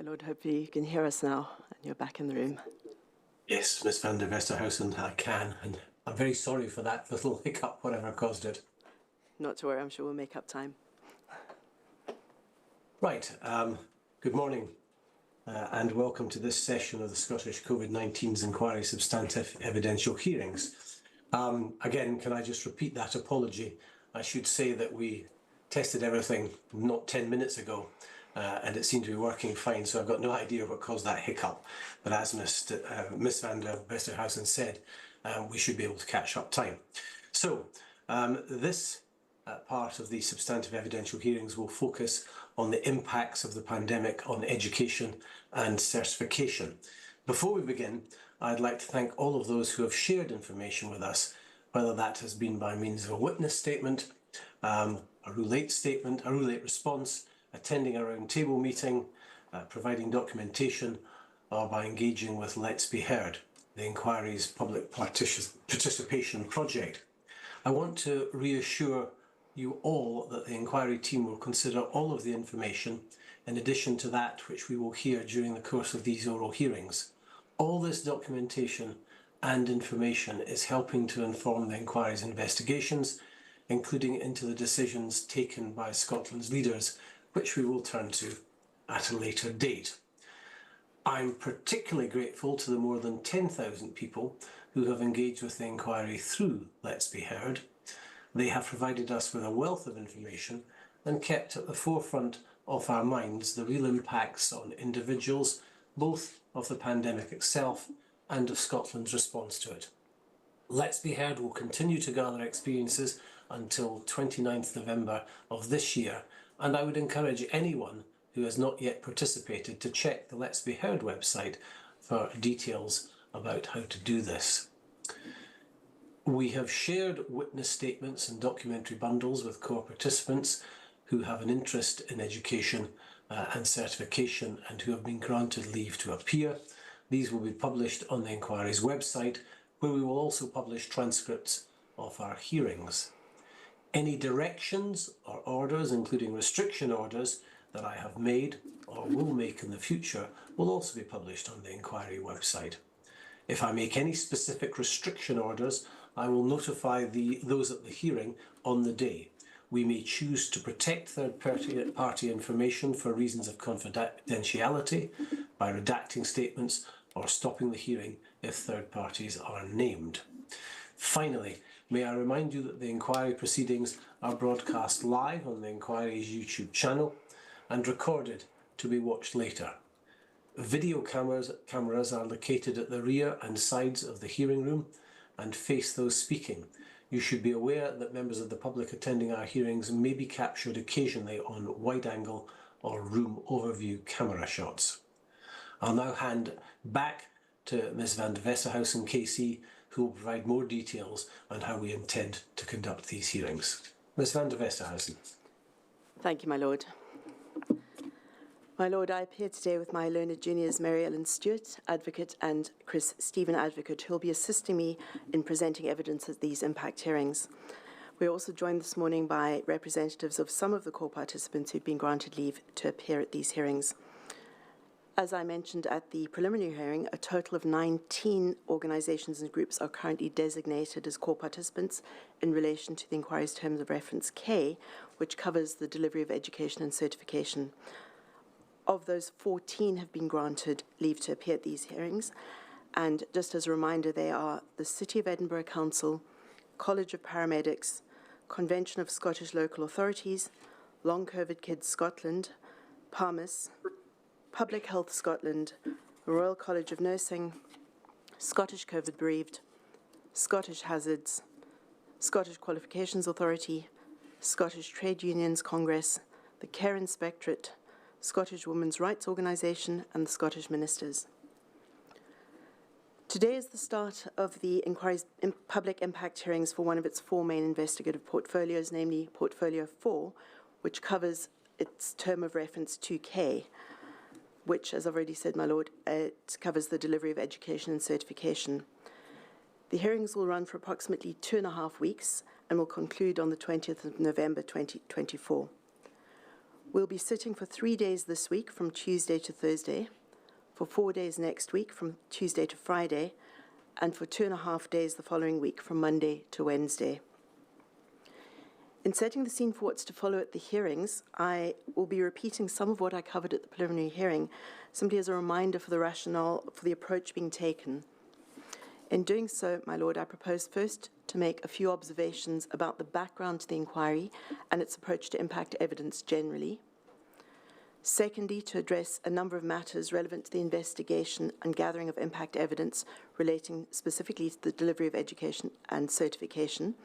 Lord, hopefully you can hear us now and you're back in the room. Yes, Miss van der Westhuizen, I can, and I'm very sorry for that little hiccup, whatever caused it. Not to worry, I'm sure we'll make up time. Right, good morning and welcome to this session of the Scottish COVID-19's Inquiry Substantive Evidential Hearings. Again, can I just repeat that apology? I should say that we tested everything not 10 minutes ago and it seemed to be working fine, so I've got no idea what caused that hiccup. But as Miss van der Westhuizen said, we should be able to catch up time. So this part of the substantive evidential hearings will focus on the impacts of the pandemic on education and certification. Before we begin, I'd like to thank all of those who have shared information with us, whether that has been by means of a witness statement, a roulette statement, a roulette response, attending a round table meeting, providing documentation, or by engaging with Let's Be Heard, the inquiry's public participation project. I want to reassure you all that the inquiry team will consider all of the information in addition to that which we will hear during the course of these oral hearings. All this documentation and information is helping to inform the inquiry's investigations, including into the decisions taken by Scotland's leaders, which we will turn to at a later date. I'm particularly grateful to the more than 10,000 people who have engaged with the inquiry through Let's Be Heard. They have provided us with a wealth of information and kept at the forefront of our minds the real impacts on individuals, both of the pandemic itself and of Scotland's response to it. Let's Be Heard will continue to gather experiences until 29th November of this year, and I would encourage anyone who has not yet participated to check the Let's Be Heard website for details about how to do this. We have shared witness statements and documentary bundles with core participants who have an interest in education and certification and who have been granted leave to appear. These will be published on the inquiry's website, where we will also publish transcripts of our hearings. Any directions or orders, including restriction orders, that I have made or will make in the future will also be published on the inquiry website. If I make any specific restriction orders, I will notify those at the hearing on the day. We may choose to protect third-party information for reasons of confidentiality by redacting statements or stopping the hearing if third parties are named. Finally, may I remind you that the inquiry proceedings are broadcast live on the inquiry's YouTube channel and recorded to be watched later. Video cameras are located at the rear and sides of the hearing room and face those speaking. You should be aware that members of the public attending our hearings may be captured occasionally on wide-angle or room overview camera shots. I'll now hand back to Ms van der Westhuizen, KC, who will provide more details on how we intend to conduct these hearings. Ms van der Westhuizen. Thank you, my Lord. My Lord, I appear today with my learned juniors Mary Ellen Stewart, advocate, and Chris Stephen, advocate, who will be assisting me in presenting evidence at these impact hearings. We are also joined this morning by representatives of some of the core participants who've been granted leave to appear at these hearings. As I mentioned at the preliminary hearing, a total of 19 organisations and groups are currently designated as core participants in relation to the inquiry's terms of reference K, which covers the delivery of education and certification. Of those, 14 have been granted leave to appear at these hearings, and just as a reminder, they are the City of Edinburgh Council, College of Paramedics, Convention of Scottish Local Authorities, Long COVID Kids Scotland, PAMIS, Public Health Scotland, Royal College of Nursing, Scottish COVID Bereaved, Scottish Hazards, Scottish Qualifications Authority, Scottish Trade Unions Congress, the Care Inspectorate, Scottish Women's Rights Organisation, and the Scottish Ministers. Today is the start of the inquiry's public impact hearings for one of its four main investigative portfolios, namely Portfolio 4, which covers its term of reference 2K, which, as I've already said, my Lord, it covers the delivery of education and certification. The hearings will run for approximately 2.5 weeks and will conclude on the 20th of November 2024. We'll be sitting for 3 days this week from Tuesday to Thursday, for 4 days next week from Tuesday to Friday, and for 2.5 days the following week from Monday to Wednesday. In setting the scene for what's to follow at the hearings, I will be repeating some of what I covered at the preliminary hearing, simply as a reminder for the rationale for the approach being taken. In doing so, my Lord, I propose first to make a few observations about the background to the inquiry and its approach to impact evidence generally. Secondly, to address a number of matters relevant to the investigation and gathering of impact evidence relating specifically to the delivery of education and certification.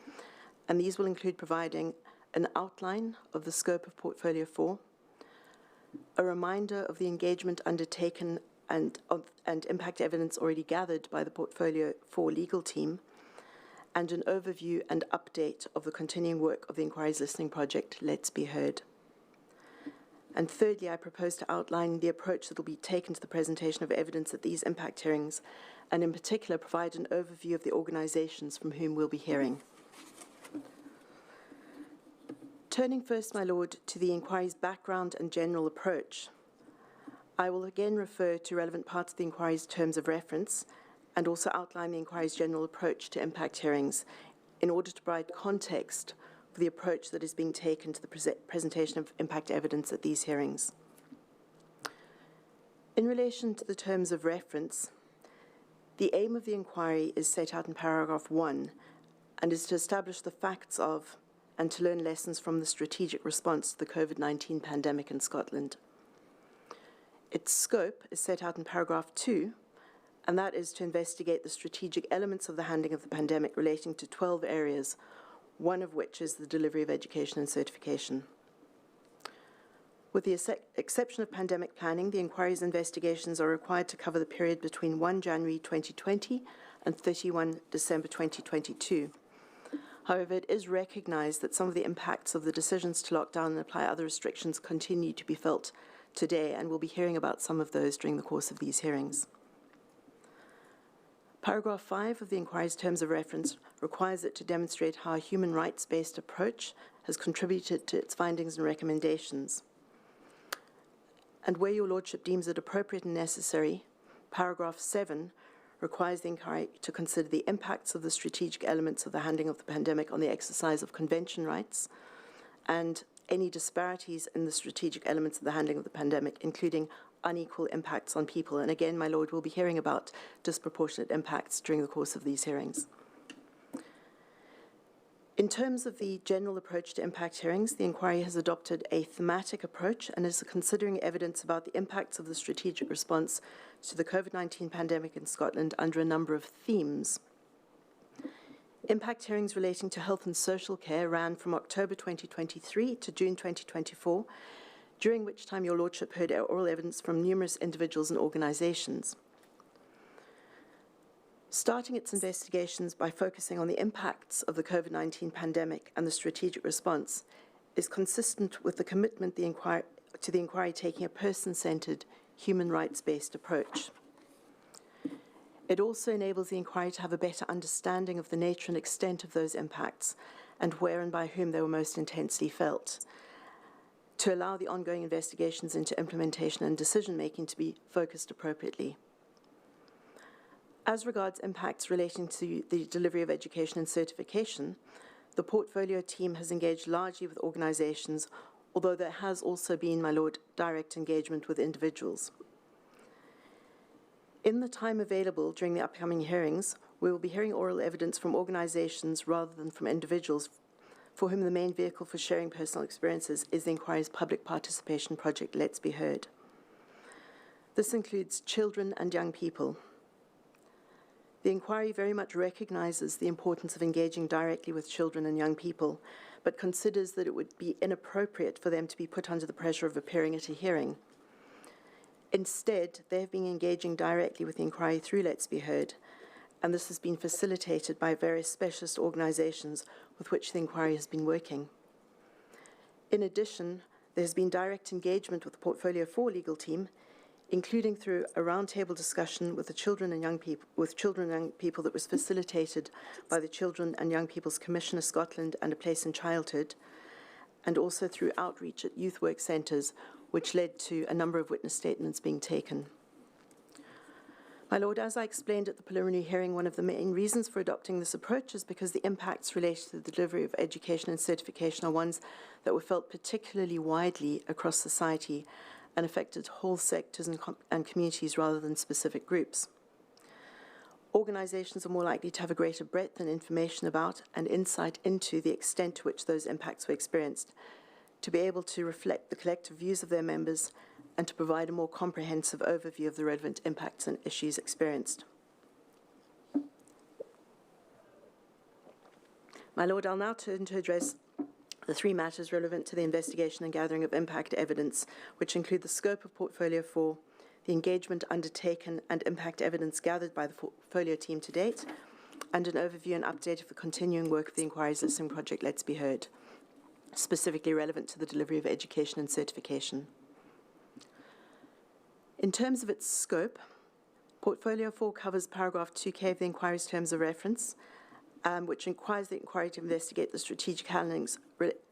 And these will include providing an outline of the scope of Portfolio 4, a reminder of the engagement undertaken and impact evidence already gathered by the Portfolio 4 legal team, and an overview and update of the continuing work of the Inquiries Listening Project, Let's Be Heard. And thirdly, I propose to outline the approach that will be taken to the presentation of evidence at these impact hearings, and in particular provide an overview of the organisations from whom we'll be hearing. Turning first, my Lord, to the inquiry's background and general approach, I will again refer to relevant parts of the inquiry's terms of reference and also outline the inquiry's general approach to impact hearings in order to provide context for the approach that is being taken to the presentation of impact evidence at these hearings. In relation to the terms of reference, the aim of the inquiry is set out in paragraph 1 and is to establish the facts of and to learn lessons from the strategic response to the COVID-19 pandemic in Scotland. Its scope is set out in paragraph 2, and that is to investigate the strategic elements of the handling of the pandemic relating to 12 areas, one of which is the delivery of education and certification. With the exception of pandemic planning, the inquiry's investigations are required to cover the period between 1 January 2020 and 31 December 2022. However, it is recognised that some of the impacts of the decisions to lock down and apply other restrictions continue to be felt today, and we'll be hearing about some of those during the course of these hearings. Paragraph 5 of the inquiry's terms of reference requires it to demonstrate how a human rights-based approach has contributed to its findings and recommendations. And where your Lordship deems it appropriate and necessary, paragraph 7 requires the inquiry to consider the impacts of the strategic elements of the handling of the pandemic on the exercise of convention rights and any disparities in the strategic elements of the handling of the pandemic, including unequal impacts on people. And again, my Lord, we'll be hearing about disproportionate impacts during the course of these hearings. In terms of the general approach to impact hearings, the inquiry has adopted a thematic approach and is considering evidence about the impacts of the strategic response to the COVID-19 pandemic in Scotland under a number of themes. Impact hearings relating to health and social care ran from October 2023 to June 2024, during which time your Lordship heard oral evidence from numerous individuals and organisations. Starting its investigations by focusing on the impacts of the COVID-19 pandemic and the strategic response is consistent with the commitment to the inquiry taking a person-centred, human rights-based approach. It also enables the inquiry to have a better understanding of the nature and extent of those impacts and where and by whom they were most intensely felt, to allow the ongoing investigations into implementation and decision-making to be focused appropriately. As regards impacts relating to the delivery of education and certification, the portfolio team has engaged largely with organisations, although there has also been, my Lord, direct engagement with individuals. In the time available during the upcoming hearings, we will be hearing oral evidence from organisations rather than from individuals for whom the main vehicle for sharing personal experiences is the inquiry's public participation project, Let's Be Heard. This includes children and young people. The inquiry very much recognises the importance of engaging directly with children and young people, but considers that it would be inappropriate for them to be put under the pressure of appearing at a hearing. Instead, they have been engaging directly with the inquiry through Let's Be Heard, and this has been facilitated by various specialist organisations with which the inquiry has been working. In addition, there has been direct engagement with the Portfolio 4 legal team, including through a roundtable discussion with the children and young people that was facilitated by the Children and Young People's Commission of Scotland and A Place in Childhood, and also through outreach at youth work centres, which led to a number of witness statements being taken. My Lord, as I explained at the preliminary hearing, one of the main reasons for adopting this approach is because the impacts related to the delivery of education and certification are ones that were felt particularly widely across society and affected whole sectors and communities rather than specific groups. Organisations are more likely to have a greater breadth and information about and insight into the extent to which those impacts were experienced, to be able to reflect the collective views of their members and to provide a more comprehensive overview of the relevant impacts and issues experienced. My Lord, I'll now turn to address the three matters relevant to the investigation and gathering of impact evidence, which include the scope of Portfolio 4, the engagement undertaken and impact evidence gathered by the Portfolio team to date, and an overview and update of the continuing work of the Inquiry's Listening Project Let's Be Heard, specifically relevant to the delivery of education and certification. In terms of its scope, Portfolio 4 covers paragraph 2K of the Inquiry's Terms of Reference, which requires the Inquiry to investigate the strategic handlings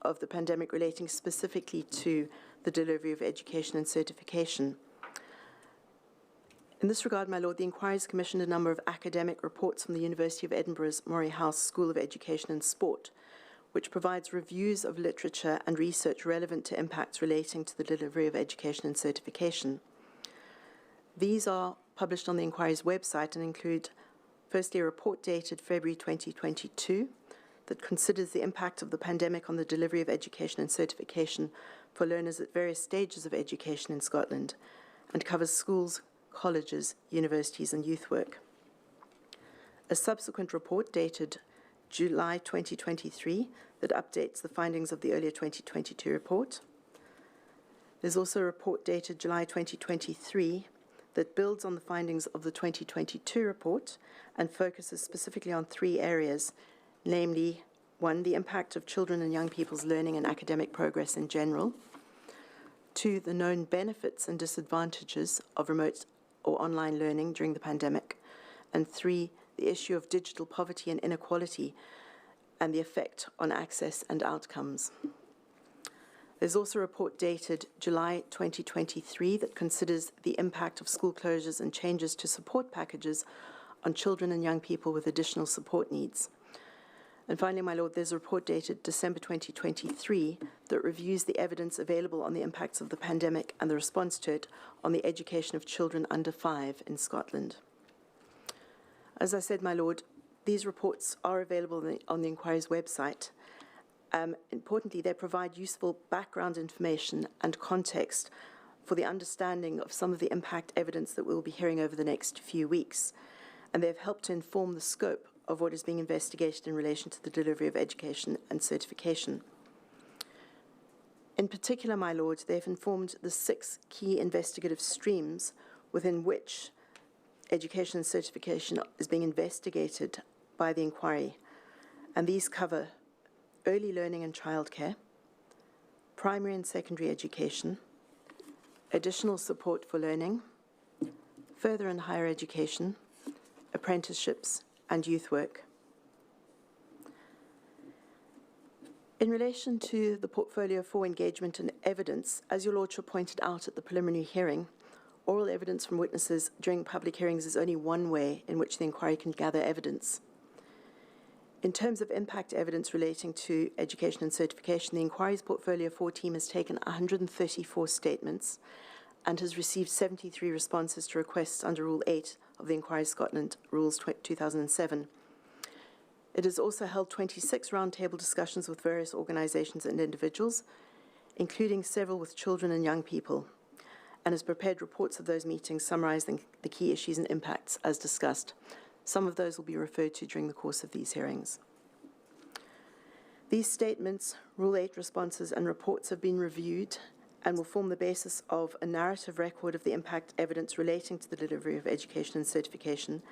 of the pandemic relating specifically to the delivery of education and certification. In this regard, my Lord, the Inquiry has commissioned a number of academic reports from the University of Edinburgh's Murray House School of Education and Sport, which provides reviews of literature and research relevant to impacts relating to the delivery of education and certification. These are published on the Inquiry's website and include, firstly, a report dated February 2022 that considers the impact of the pandemic on the delivery of education and certification for learners at various stages of education in Scotland and covers schools, colleges, universities and youth work. A subsequent report dated July 2023 that updates the findings of the earlier 2022 report. There's also a report dated July 2023 that builds on the findings of the 2022 report and focuses specifically on three areas, namely, 1, the impact of children and young people's learning and academic progress in general, 2, the known benefits and disadvantages of remote or online learning during the pandemic, and 3, the issue of digital poverty and inequality and the effect on access and outcomes. There's also a report dated July 2023 that considers the impact of school closures and changes to support packages on children and young people with additional support needs. And finally, my Lord, there's a report dated December 2023 that reviews the evidence available on the impacts of the pandemic and the response to it on the education of children under 5 in Scotland. As I said, my Lord, these reports are available on the Inquiry's website. Importantly, they provide useful background information and context for the understanding of some of the impact evidence that we'll be hearing over the next few weeks, and they've helped to inform the scope of what is being investigated in relation to the delivery of education and certification. In particular, my Lord, they've informed the 6 key investigative streams within which education and certification is being investigated by the Inquiry, and these cover early learning and childcare, primary and secondary education, additional support for learning, further and higher education, apprenticeships, and youth work. In relation to the Portfolio 4 engagement and evidence, as your Lordship pointed out at the preliminary hearing, oral evidence from witnesses during public hearings is only one way in which the Inquiry can gather evidence. In terms of impact evidence relating to education and certification, the Inquiry's Portfolio 4 team has taken 134 statements and has received 73 responses to requests under Rule 8 of the Inquiry Scotland Rules 2007. It has also held 26 roundtable discussions with various organisations and individuals, including several with children and young people, and has prepared reports of those meetings summarising the key issues and impacts as discussed. Some of those will be referred to during the course of these hearings. These statements, Rule 8 responses and reports have been reviewed and will form the basis of a narrative record of the impact evidence relating to the delivery of education and certification,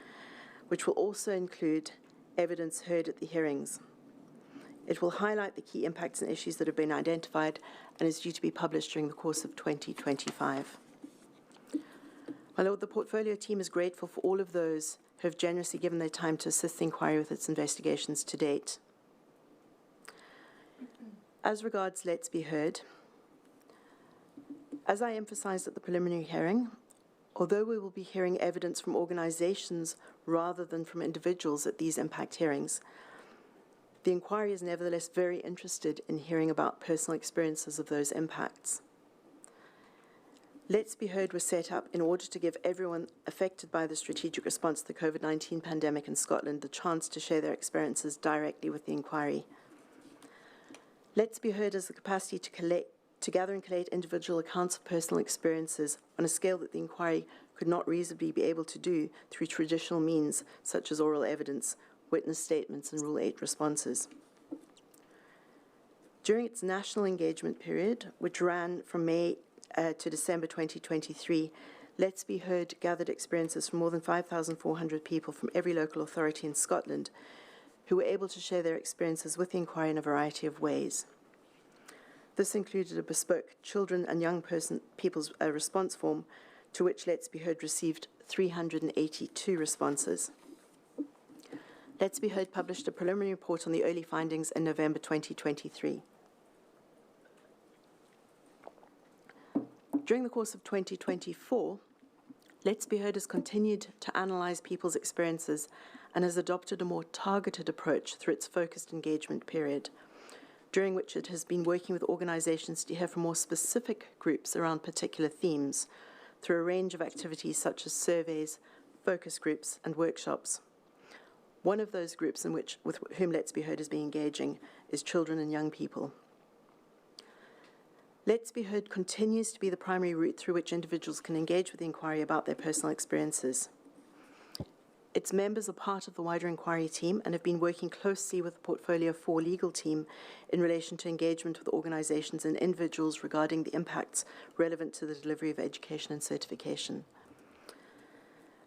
which will also include evidence heard at the hearings. It will highlight the key impacts and issues that have been identified and is due to be published during the course of 2025. My Lord, the Portfolio team is grateful for all of those who have generously given their time to assist the Inquiry with its investigations to date. As regards Let's Be Heard, as I emphasised at the preliminary hearing, although we will be hearing evidence from organisations rather than from individuals at these impact hearings, the inquiry is nevertheless very interested in hearing about personal experiences of those impacts. Let's Be Heard was set up in order to give everyone affected by the strategic response to the COVID-19 pandemic in Scotland the chance to share their experiences directly with the inquiry. Let's Be Heard has the capacity to gather and collate individual accounts of personal experiences on a scale that the inquiry could not reasonably be able to do through traditional means such as oral evidence, witness statements and Rule 8 responses. During its national engagement period, which ran from May to December 2023, Let's Be Heard gathered experiences from more than 5,400 people from every local authority in Scotland who were able to share their experiences with the inquiry in a variety of ways. This included a bespoke children and young people's response form to which Let's Be Heard received 382 responses. Let's Be Heard published a preliminary report on the early findings in November 2023. During the course of 2024, Let's Be Heard has continued to analyse people's experiences and has adopted a more targeted approach through its focused engagement period, during which it has been working with organisations to hear from more specific groups around particular themes through a range of activities such as surveys, focus groups and workshops. One of those groups with whom Let's Be Heard has been engaging is children and young people. Let's Be Heard continues to be the primary route through which individuals can engage with the inquiry about their personal experiences. Its members are part of the wider inquiry team and have been working closely with the Portfolio 4 legal team in relation to engagement with organisations and individuals regarding the impacts relevant to the delivery of education and certification.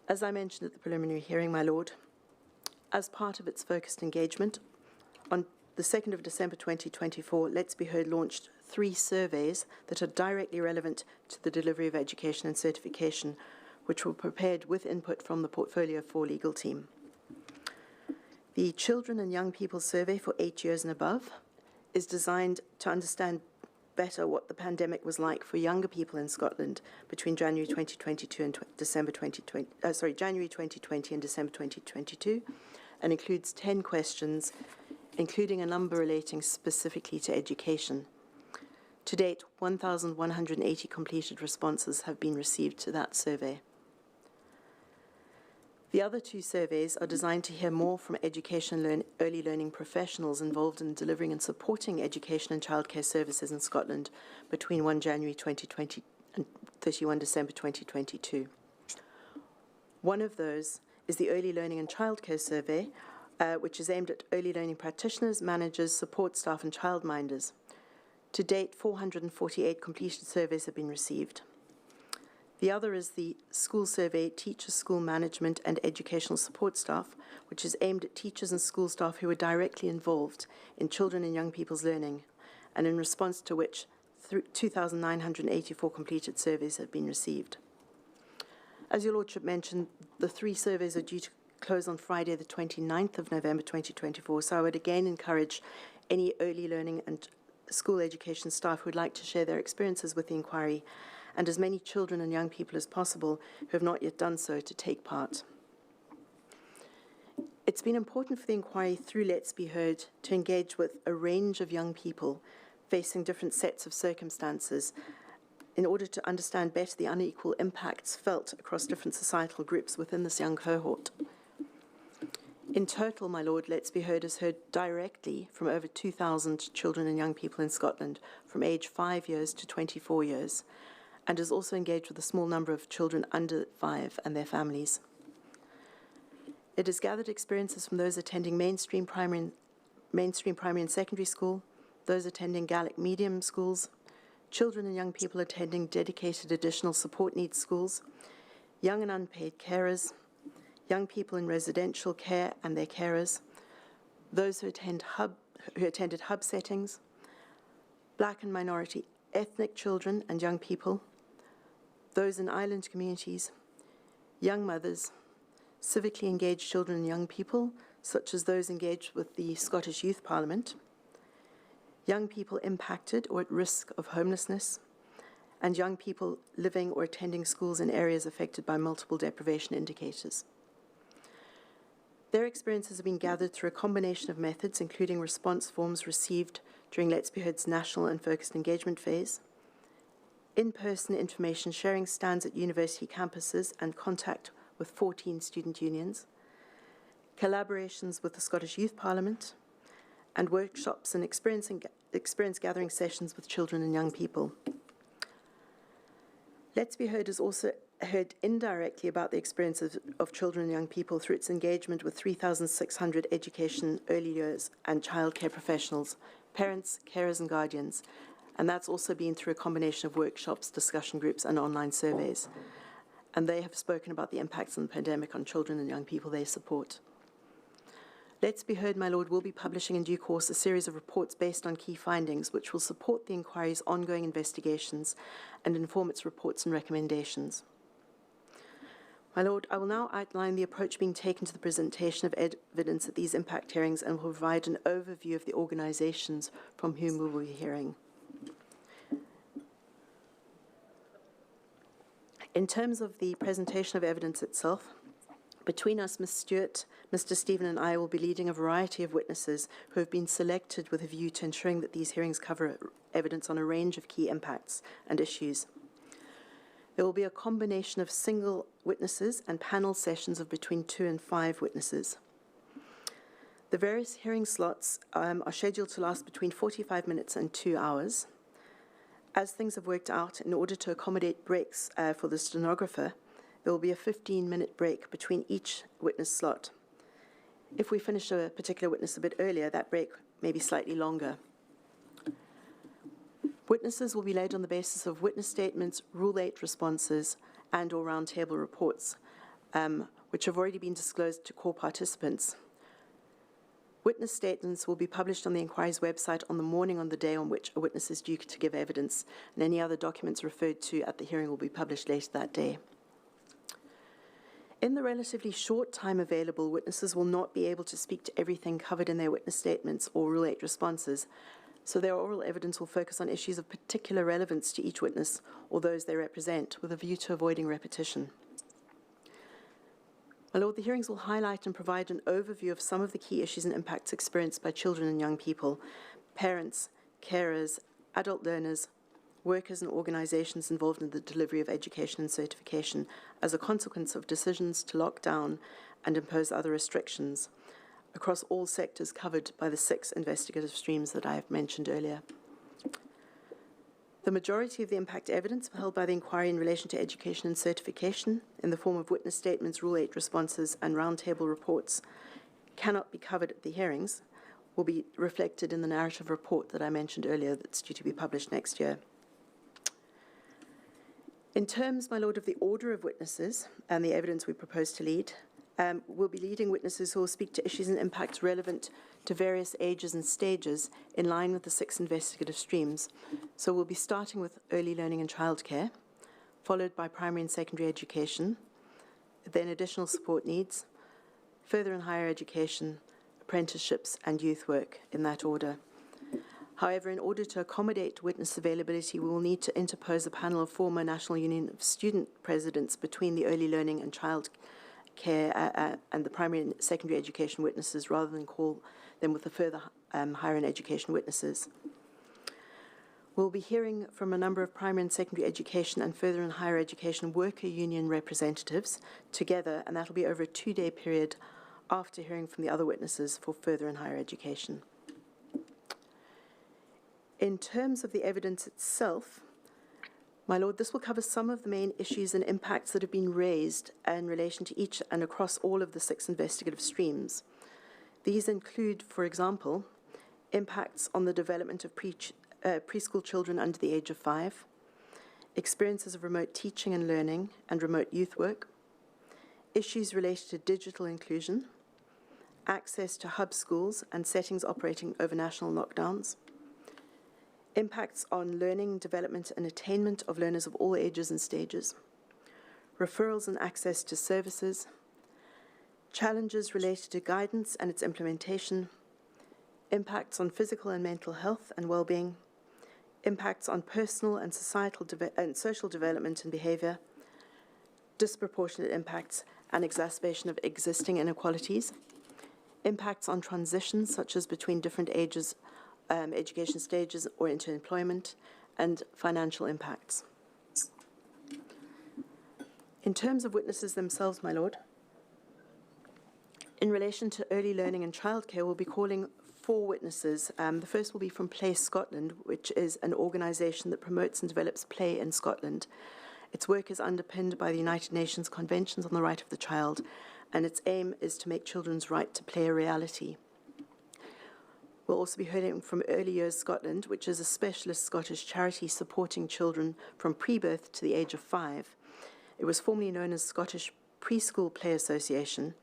As I mentioned at the preliminary hearing, my Lord, as part of its focused engagement, on the 2nd of December 2024, Let's Be Heard launched 3 surveys that are directly relevant to the delivery of education and certification, which were prepared with input from the Portfolio 4 legal team. The Children and Young People Survey for 8 years and above is designed to understand better what the pandemic was like for younger people in Scotland between January 2022 and January 2020 and December 2022, and includes 10 questions, including a number relating specifically to education. To date, 1,180 completed responses have been received to that survey. The other 2 surveys are designed to hear more from education and early learning professionals involved in delivering and supporting education and childcare services in Scotland between 1 January 2020 and 31 December 2022. One of those is the Early Learning and Childcare Survey, which is aimed at early learning practitioners, managers, support staff and childminders. To date, 448 completed surveys have been received. The other is the School Survey, Teachers, School Management and Educational Support Staff, which is aimed at teachers and school staff who are directly involved in children and young people's learning, and in response to which 2,984 completed surveys have been received. As your Lordship mentioned, the 3 surveys are due to close on Friday the 29th of November 2024, so I would again encourage any early learning and school education staff who would like to share their experiences with the inquiry, and as many children and young people as possible who have not yet done so to take part. It's been important for the inquiry through Let's Be Heard to engage with a range of young people facing different sets of circumstances in order to understand better the unequal impacts felt across different societal groups within this young cohort. In total, my Lord, Let's Be Heard has heard directly from over 2,000 children and young people in Scotland from age 5 years to 24 years, and has also engaged with a small number of children under 5 and their families. It has gathered experiences from those attending mainstream primary and secondary school, those attending Gaelic medium schools, children and young people attending dedicated additional support needs schools, young and unpaid carers, young people in residential care and their carers, those who attended hub settings, Black and minority ethnic children and young people, those in island communities, young mothers, civically engaged children and young people, such as those engaged with the Scottish Youth Parliament, young people impacted or at risk of homelessness, and young people living or attending schools in areas affected by multiple deprivation indicators. Their experiences have been gathered through a combination of methods, including response forms received during Let's Be Heard's national and focused engagement phase, in-person information sharing stands at university campuses and contact with 14 student unions, collaborations with the Scottish Youth Parliament, and workshops and experience gathering sessions with children and young people. Let's Be Heard has also heard indirectly about the experiences of children and young people through its engagement with 3,600 education, early years and childcare professionals, parents, carers and guardians, and that's also been through a combination of workshops, discussion groups and online surveys. And they have spoken about the impacts of the pandemic on children and young people they support. Let's Be Heard, my Lord, will be publishing in due course a series of reports based on key findings which will support the inquiry's ongoing investigations and inform its reports and recommendations. My Lord, I will now outline the approach being taken to the presentation of evidence at these impact hearings and will provide an overview of the organisations from whom we will be hearing. In terms of the presentation of evidence itself, between us, Ms. Stewart, Mr. Stephen and I will be leading a variety of witnesses who have been selected with a view to ensuring that these hearings cover evidence on a range of key impacts and issues. There will be a combination of single witnesses and panel sessions of between 2 and 5 witnesses. The various hearing slots are scheduled to last between 45 minutes and 2 hours. As things have worked out, in order to accommodate breaks for the stenographer, there will be a 15-minute break between each witness slot. If we finish a particular witness a bit earlier, that break may be slightly longer. Witnesses will be laid on the basis of witness statements, Rule 8 responses, and/or roundtable reports, which have already been disclosed to core participants. Witness statements will be published on the inquiry's website on the morning on the day on which a witness is due to give evidence, and any other documents referred to at the hearing will be published later that day. In the relatively short time available, witnesses will not be able to speak to everything covered in their witness statements or Rule 8 responses, so their oral evidence will focus on issues of particular relevance to each witness or those they represent, with a view to avoiding repetition. My Lord, the hearings will highlight and provide an overview of some of the key issues and impacts experienced by children and young people, parents, carers, adult learners, workers and organisations involved in the delivery of education and certification as a consequence of decisions to lock down and impose other restrictions across all sectors covered by the 6 investigative streams that I have mentioned earlier. The majority of the impact evidence held by the inquiry in relation to education and certification in the form of witness statements, Rule 8 responses and roundtable reports cannot be covered at the hearings, will be reflected in the narrative report that I mentioned earlier that's due to be published next year. In terms, my Lord, of the order of witnesses and the evidence we propose to lead, we'll be leading witnesses who will speak to issues and impacts relevant to various ages and stages in line with the 6 investigative streams. So we'll be starting with early learning and childcare, followed by primary and secondary education, then additional support needs, further and higher education, apprenticeships and youth work in that order. However, in order to accommodate witness availability, we will need to interpose a panel of former National Union of Student Presidents between the early learning and childcare and the primary and secondary education witnesses, rather than call them with the further higher education witnesses. We'll be hearing from a number of primary and secondary education and further and higher education worker union representatives together, and that will be over a 2-day period after hearing from the other witnesses for further and higher education. In terms of the evidence itself, my Lord, this will cover some of the main issues and impacts that have been raised in relation to each and across all of the 6 investigative streams. These include, for example, impacts on the development of preschool children under the age of 5, experiences of remote teaching and learning and remote youth work, issues related to digital inclusion, access to hub schools and settings operating over national lockdowns, impacts on learning, development and attainment of learners of all ages and stages, referrals and access to services, challenges related to guidance and its implementation, impacts on physical and mental health and well-being, impacts on personal and societal and social development and behaviour, disproportionate impacts and exacerbation of existing inequalities, impacts on transitions such as between different ages, education stages or into employment, and financial impacts. In terms of witnesses themselves, my Lord, in relation to early learning and childcare, we'll be calling 4 witnesses. The first will be from Play Scotland, which is an organisation that promotes and develops play in Scotland. Its work is underpinned by the United Nations Conventions on the Right of the Child, and its aim is to make children's right to play a reality. We'll also be hearing from Early Years Scotland, which is a specialist Scottish charity supporting children from pre-birth to the age of 5. It was formerly known as Scottish Preschool Play Association.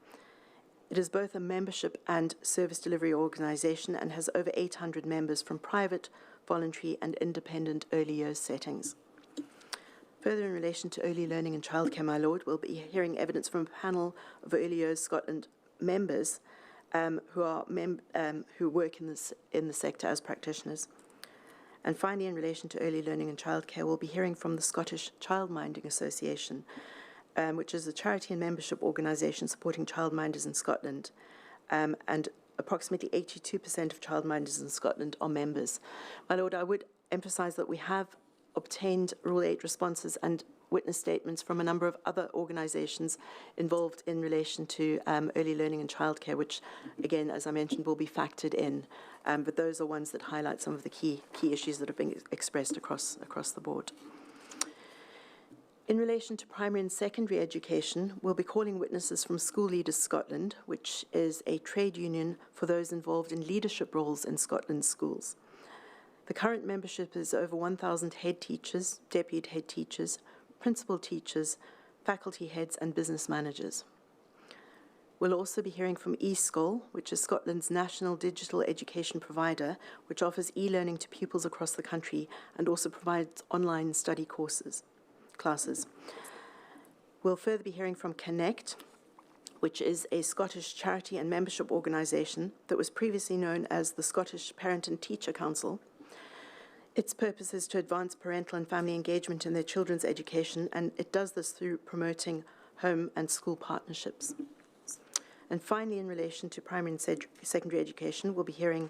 It is both a membership and service delivery organisation and has over 800 members from private, voluntary and independent early years settings. Further, in relation to early learning and childcare, my Lord, we'll be hearing evidence from a panel of Early Years Scotland members who work in the sector as practitioners. And finally, in relation to early learning and childcare, we'll be hearing from the Scottish Childminding Association, which is a charity and membership organisation supporting childminders in Scotland, and approximately 82% of childminders in Scotland are members. My Lord, I would emphasise that we have obtained Rule 8 responses and witness statements from a number of other organisations involved in relation to early learning and childcare, which, again, as I mentioned, will be factored in. But those are ones that highlight some of the key issues that have been expressed across the board. In relation to primary and secondary education, we'll be calling witnesses from School Leaders Scotland, which is a trade union for those involved in leadership roles in Scotland's schools. The current membership is over 1,000 head teachers, deputy head teachers, principal teachers, faculty heads and business managers. We'll also be hearing from eSchool, which is Scotland's national digital education provider, which offers e-learning to pupils across the country and also provides online study classes. We'll further be hearing from Connect, which is a Scottish charity and membership organisation that was previously known as the Scottish Parent and Teacher Council. Its purpose is to advance parental and family engagement in their children's education, and it does this through promoting home and school partnerships. And finally, in relation to primary and secondary education, we'll be hearing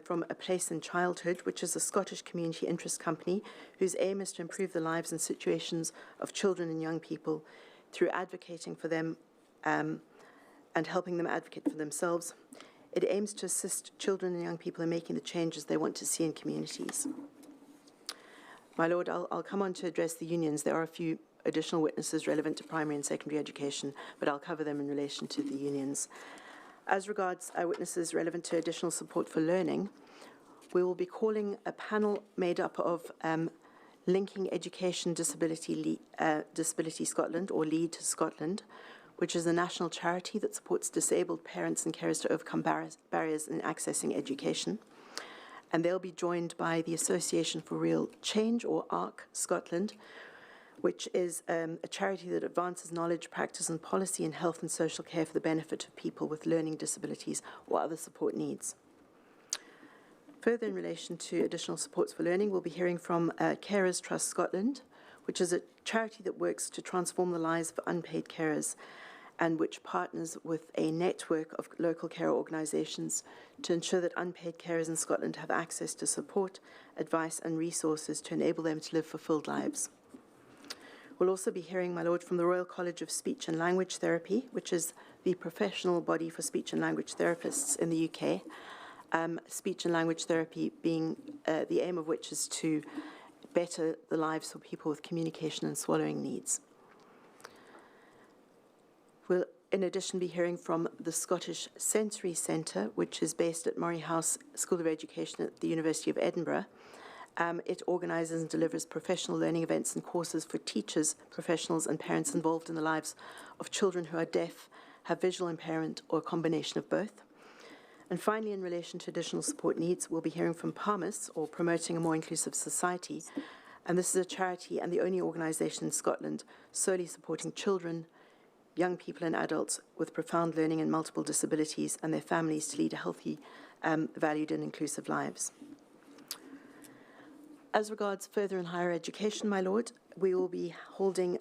from A Place in Childhood, which is a Scottish community interest company whose aim is to improve the lives and situations of children and young people through advocating for them and helping them advocate for themselves. It aims to assist children and young people in making the changes they want to see in communities. My Lord, I'll come on to address the unions. There are a few additional witnesses relevant to primary and secondary education, but I'll cover them in relation to the unions. As regards witnesses relevant to additional support for learning, we will be calling a panel made up of Linking Education Disability Scotland, or LEAD Scotland, which is a national charity that supports disabled parents and carers to overcome barriers in accessing education. And they'll be joined by the Association for Real Change, or ARC Scotland, which is a charity that advances knowledge, practice and policy in health and social care for the benefit of people with learning disabilities or other support needs. Further, in relation to additional supports for learning, we'll be hearing from Carers Trust Scotland, which is a charity that works to transform the lives of unpaid carers and which partners with a network of local care organisations to ensure that unpaid carers in Scotland have access to support, advice and resources to enable them to live fulfilled lives. We'll also be hearing, my Lord, from the Royal College of Speech and Language Therapy, which is the professional body for speech and language therapists in the UK. Speech and language therapy being the aim of which is to better the lives of people with communication and swallowing needs. We'll, in addition, be hearing from the Scottish Sensory Centre, which is based at Murray House School of Education at the University of Edinburgh. It organises and delivers professional learning events and courses for teachers, professionals and parents involved in the lives of children who are deaf, have visual impairment or a combination of both. And finally, in relation to additional support needs, we'll be hearing from PAMIS, or Promoting a More Inclusive Society. And this is a charity and the only organisation in Scotland solely supporting children, young people and adults with profound learning and multiple disabilities and their families to lead a healthy valued and inclusive lives. As regards further and higher education, my Lord, we will be holding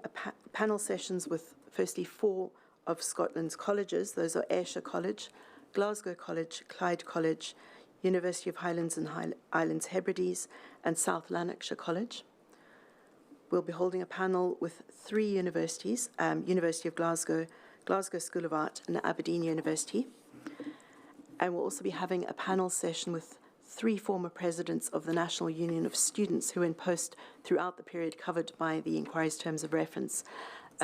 panel sessions with firstly 4 of Scotland's colleges. Those are Ayrshire College, Glasgow College, Clyde College, University of Highlands and Islands Hebrides, and South Lanarkshire College. We'll be holding a panel with 3 universities, University of Glasgow, Glasgow School of Art, and Aberdeen University. And we'll also be having a panel session with 3 former presidents of the National Union of Students who were in post throughout the period covered by the inquiry's terms of reference.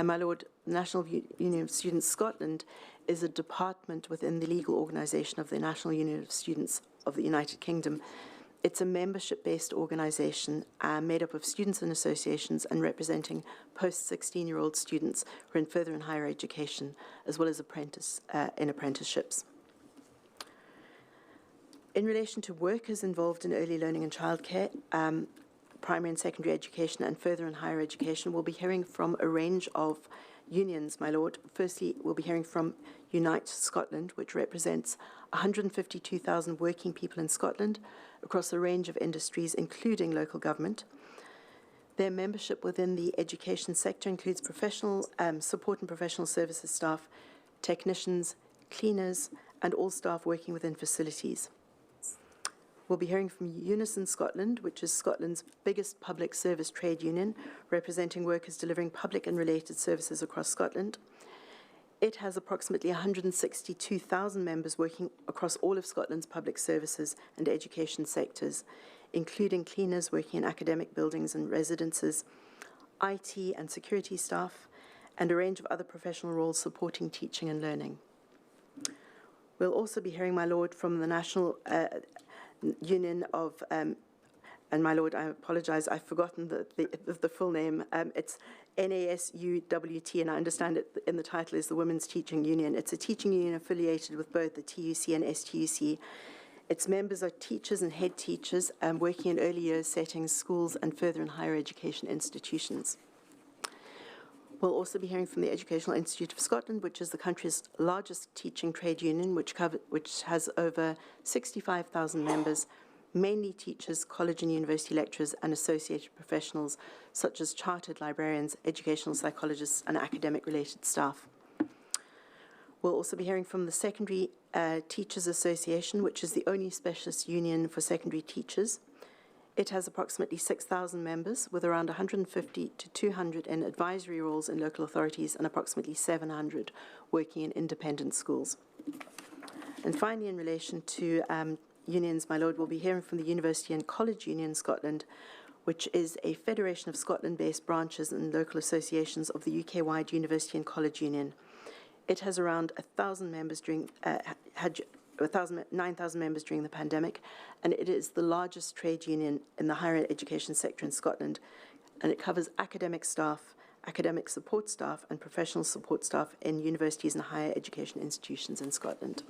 My Lord, the National Union of Students Scotland is a department within the legal organisation of the National Union of Students of the United Kingdom. It's a membership-based organisation made up of students and associations and representing post-16-year-old students who are in further and higher education, as well as in apprenticeships. In relation to workers involved in early learning and childcare, primary and secondary education and further and higher education, we'll be hearing from a range of unions, my Lord. Firstly, we'll be hearing from Unite Scotland, which represents 152,000 working people in Scotland across a range of industries, including local government. Their membership within the education sector includes professional support and professional services staff, technicians, cleaners, and all staff working within facilities. We'll be hearing from Unison Scotland, which is Scotland's biggest public service trade union, representing workers delivering public and related services across Scotland. It has approximately 162,000 members working across all of Scotland's public services and education sectors, including cleaners working in academic buildings and residences, IT and security staff, and a range of other professional roles supporting teaching and learning. We'll also be hearing, my Lord, from the National Union of, and my Lord, I apologise, I've forgotten the full name. It's NASUWT, and I understand it in the title is the Women's Teaching Union. It's a teaching union affiliated with both the TUC and STUC. Its members are teachers and head teachers working in early years settings, schools, and further and higher education institutions. We'll also be hearing from the Educational Institute of Scotland, which is the country's largest teaching trade union, which has over 65,000 members, mainly teachers, college and university lecturers, and associated professionals such as chartered librarians, educational psychologists, and academic-related staff. We'll also be hearing from the Secondary Teachers Association, which is the only specialist union for secondary teachers. It has approximately 6,000 members, with around 150 to 200 in advisory roles in local authorities and approximately 700 working in independent schools. And finally, in relation to unions, my Lord, we'll be hearing from the University and College Union Scotland, which is a federation of Scotland-based branches and local associations of the UK-wide University and College Union. It has around 1,000 members during, 9,000 members during the pandemic, and it is the largest trade union in the higher education sector in Scotland, and it covers academic staff, academic support staff, and professional support staff in universities and higher education institutions in Scotland.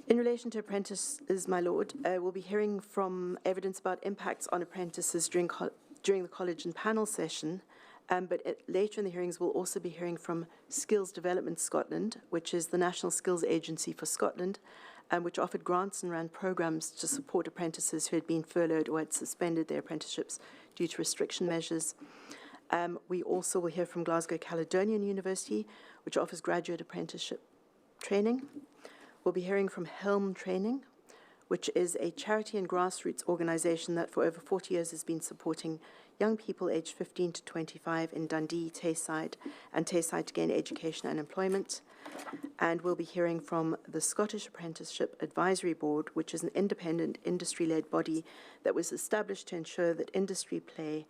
In relation to apprentices, my Lord, we'll be hearing from evidence about impacts on apprentices during the college and panel session, but later in the hearings we'll also be hearing from Skills Development Scotland, which is the National Skills Agency for Scotland, which offered grants and ran programmes to support apprentices who had been furloughed or had suspended their apprenticeships due to restriction measures. We also will hear from Glasgow Caledonian University, which offers graduate apprenticeship training. We'll be hearing from Helm Training, which is a charity and grassroots organisation that for over 40 years has been supporting young people aged 15 to 25 in Dundee, Tayside, and Tayside to gain education and employment. And we'll be hearing from the Scottish Apprenticeship Advisory Board, which is an independent industry-led body that was established to ensure that industry play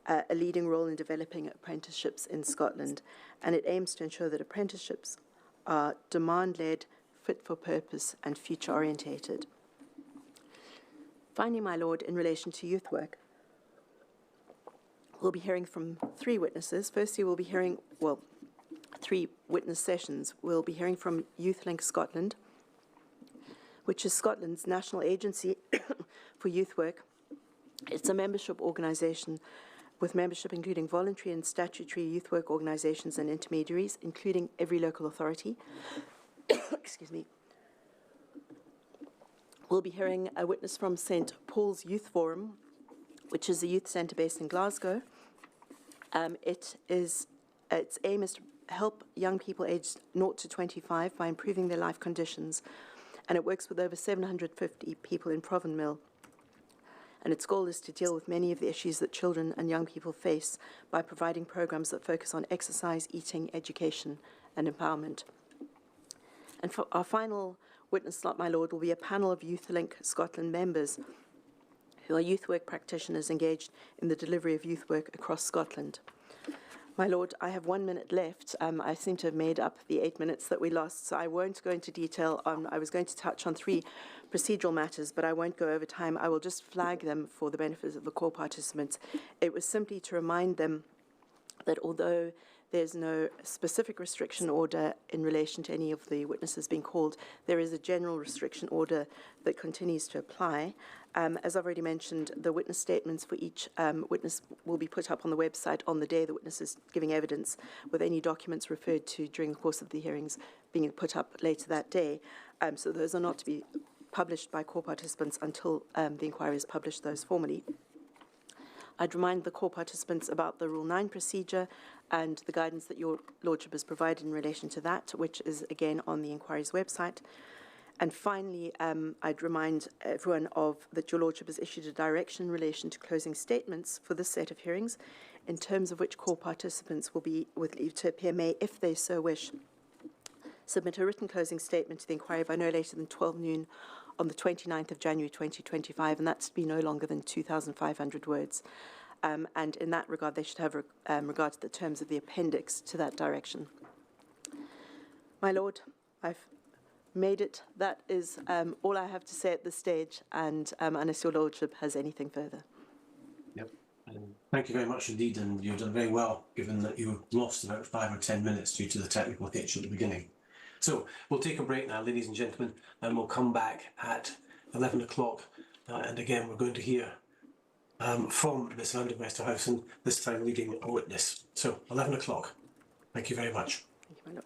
a leading role in developing apprenticeships in Scotland. And it aims to ensure that apprenticeships are demand-led, fit for purpose, and future-orientated. Finally, my Lord, in relation to youth work, we'll be hearing from 3 witnesses. Firstly, we'll be hearing, 3 witness sessions. We'll be hearing from YouthLink Scotland, which is Scotland's national agency for youth work. It's a membership organisation with membership including voluntary and statutory youth work organisations and intermediaries, including every local authority. Excuse me. We'll be hearing a witness from St Paul's Youth Forum, which is a youth centre based in Glasgow. Its aim is to help young people aged 0 to 25 by improving their life conditions, and it works with over 750 people in Provanmill. And its goal is to deal with many of the issues that children and young people face by providing programs that focus on exercise, eating, education, and empowerment. And for our final witness slot, my Lord, will be a panel of YouthLink Scotland members who are youth work practitioners engaged in the delivery of youth work across Scotland. My Lord, I have 1 minute left. I seem to have made up the 8 minutes that we lost, so I won't go into detail. I was going to touch on 3 procedural matters, but I won't go over time. I will just flag them for the benefit of the call participants. It was simply to remind them that although there's no specific restriction order in relation to any of the witnesses being called, there is a general restriction order that continues to apply. As I've already mentioned, the witness statements for each witness will be put up on the website on the day the witness is giving evidence, with any documents referred to during the course of the hearings being put up later that day. So those are not to be published by call participants until the inquiry has published those formally. I'd remind the call participants about the Rule 9 procedure and the guidance that your Lordship has provided in relation to that, which is again on the inquiry's website. And finally, I'd remind everyone that your Lordship has issued a direction in relation to closing statements for this set of hearings, in terms of which call participants will be, with leave to appear, may, if they so wish, submit a written closing statement to the inquiry by no later than 12 noon on the 29th of January 2025, and that's to be no longer than 2,500 words. And in that regard, they should have regard to the terms of the appendix to that direction. My Lord, I've made it. That is all I have to say at this stage, and unless your Lordship has anything further. Yep. Thank you very much indeed, and you've done very well, given that you lost about 5 or 10 minutes due to the technical hitch at the beginning. So we'll take a break now, ladies and gentlemen, and we'll come back at 11 o'clock. And again, we're going to hear from Ms. van der Westhuizen, this time leading a witness. So 11 o'clock. Thank you very much. Thank you, my Lord.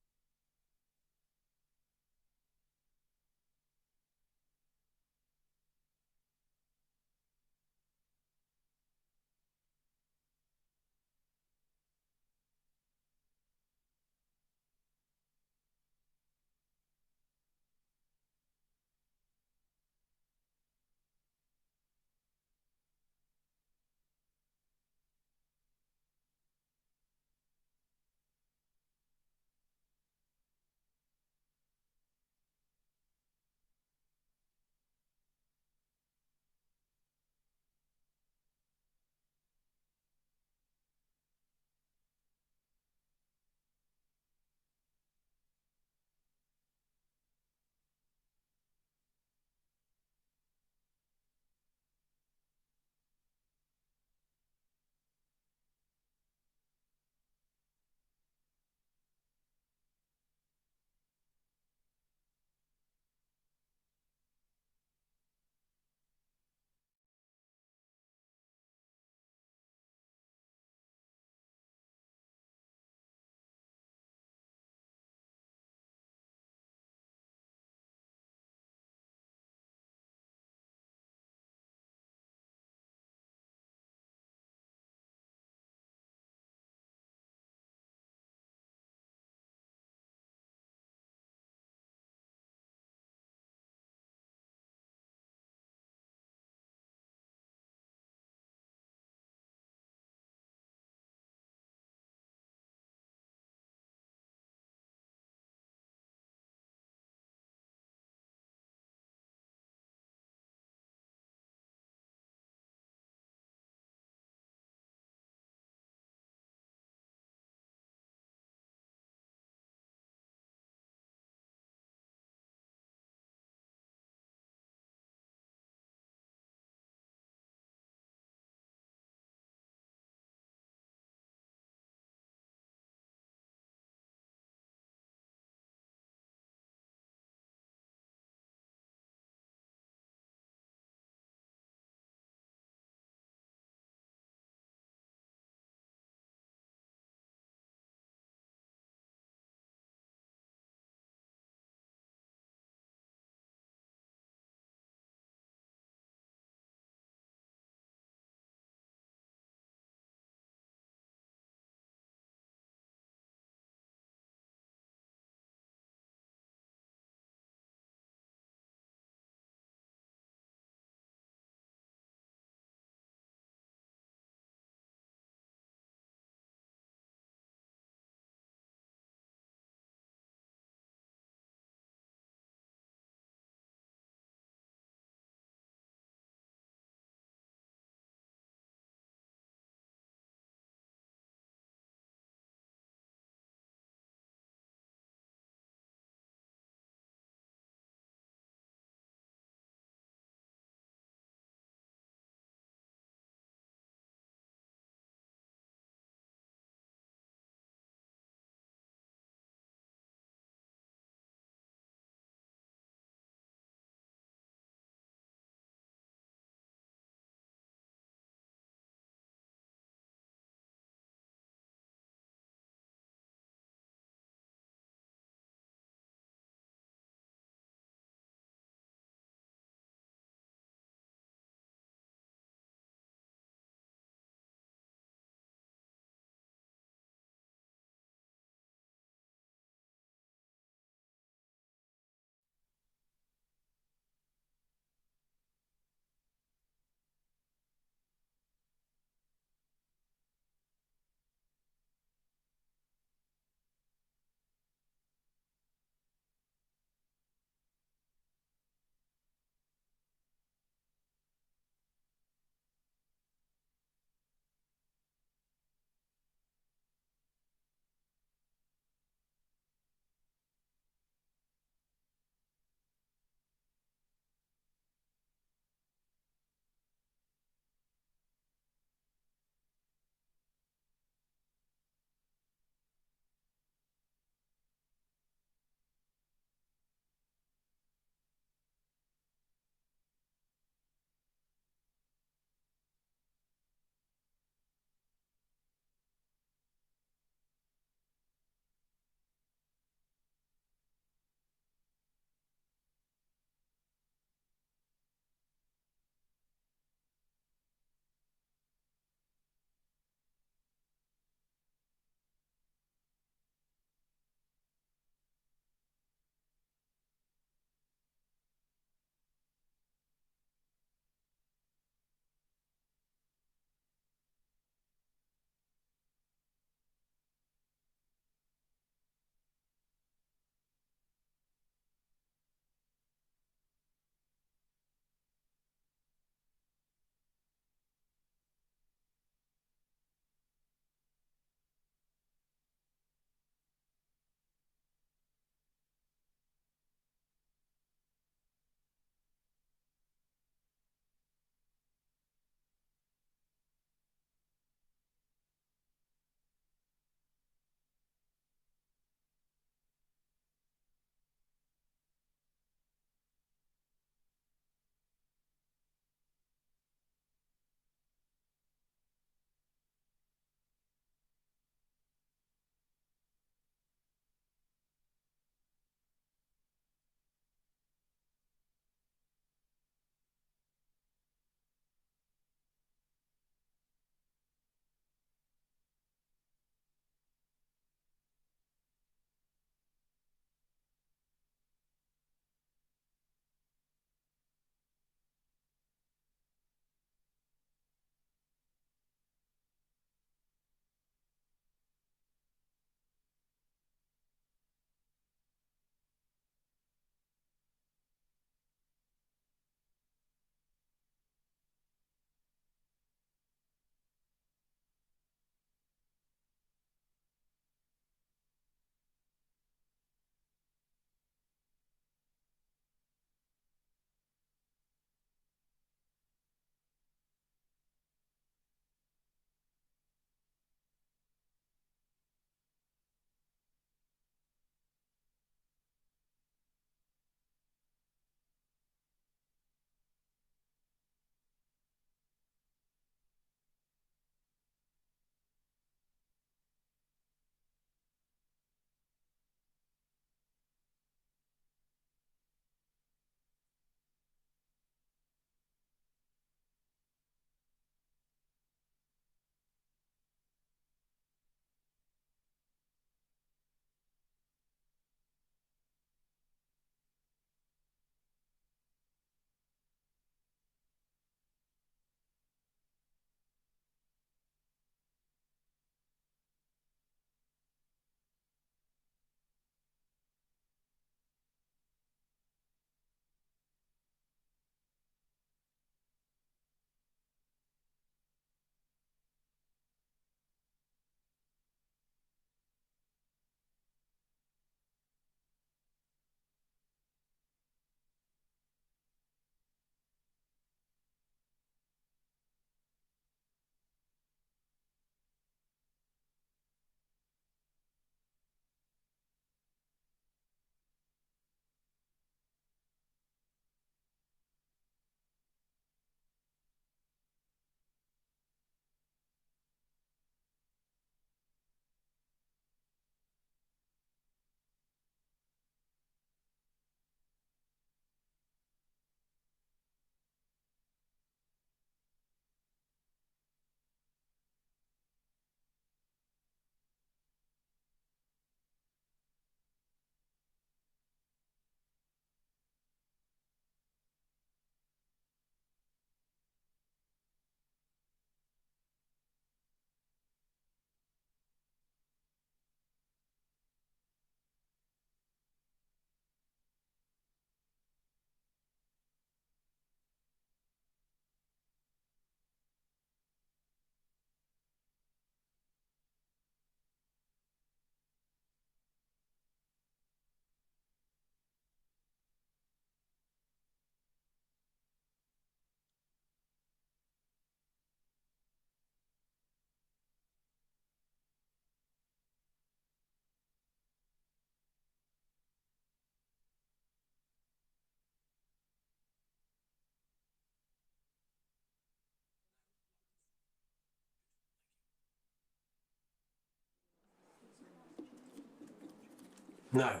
Now,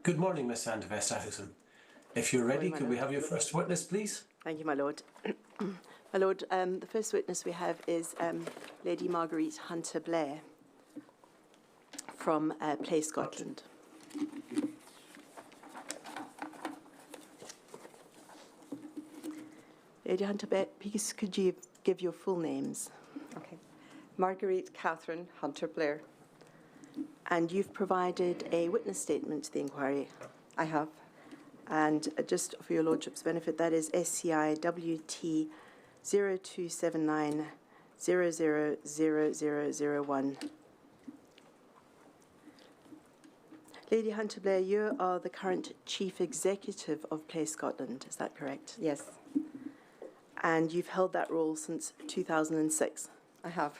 good morning, Miss Anne de Westhuizen. If you're ready, could we have your first witness, please? Thank you, my lord. My lord, the first witness we have is Lady Marguerite Hunter-Blair from Play Scotland. Lady Hunter-Blair, please could you give your full names? Okay. Marguerite Catherine Hunter-Blair. And you've provided a witness statement to the inquiry. I have. And just for your lordship's benefit, that is SCI WT 0279 000001. Lady Hunter-Blair, you are the current Chief Executive of Play Scotland, is that correct? Yes, And you've held that role since 2006. I have.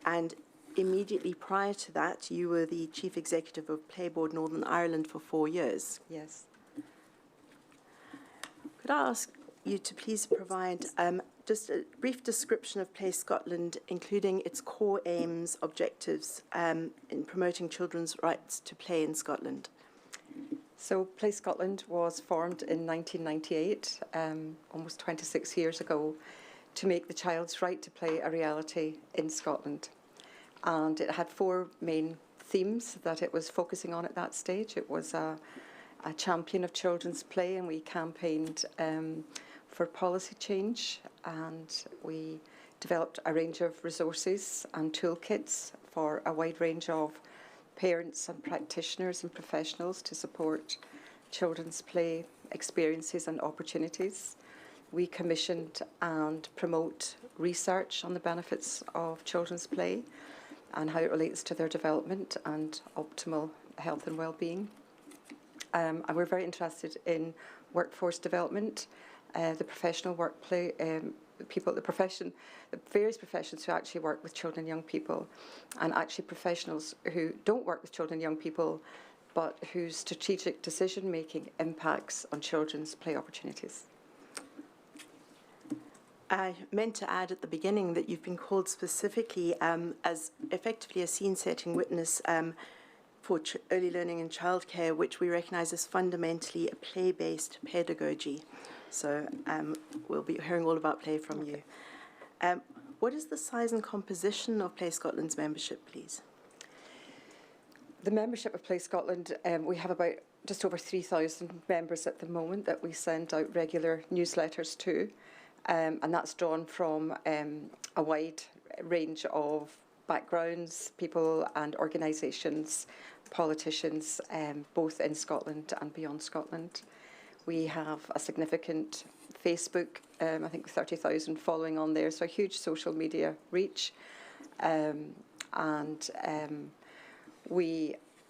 And immediately prior to that, you were the Chief Executive of Playboard Northern Ireland for 4 years. Yes. Could I ask you to please provide just a brief description of Play Scotland, including its core aims, objectives in promoting children's rights to play in Scotland? So Play Scotland was formed in 1998, almost 26 years ago, to make the child's right to play a reality in Scotland. And it had 4 main themes that it was focusing on at that stage. It was a champion of children's play, and we campaigned for policy change, and we developed a range of resources and toolkits for a wide range of parents and practitioners and professionals to support children's play experiences and opportunities. We commissioned and promote research on the benefits of children's play and how it relates to their development and optimal health and well-being. And we're very interested in workforce development, the professional workplace, people, the various professions who actually work with children and young people, and actually professionals who don't work with children and young people, but whose strategic decision-making impacts on children's play opportunities. I meant to add at the beginning that you've been called specifically as effectively a scene-setting witness for early learning and childcare, which we recognise as fundamentally a play-based pedagogy. So we'll be hearing all about play from you. What is the size and composition of Play Scotland's membership, please? The membership of Play Scotland, we have about just over 3,000 members at the moment that we send out regular newsletters to. And that's drawn from a wide range of backgrounds, people and organisations, politicians, both in Scotland and beyond Scotland. We have a significant Facebook, I think 30,000 following on there, so a huge social media reach. Our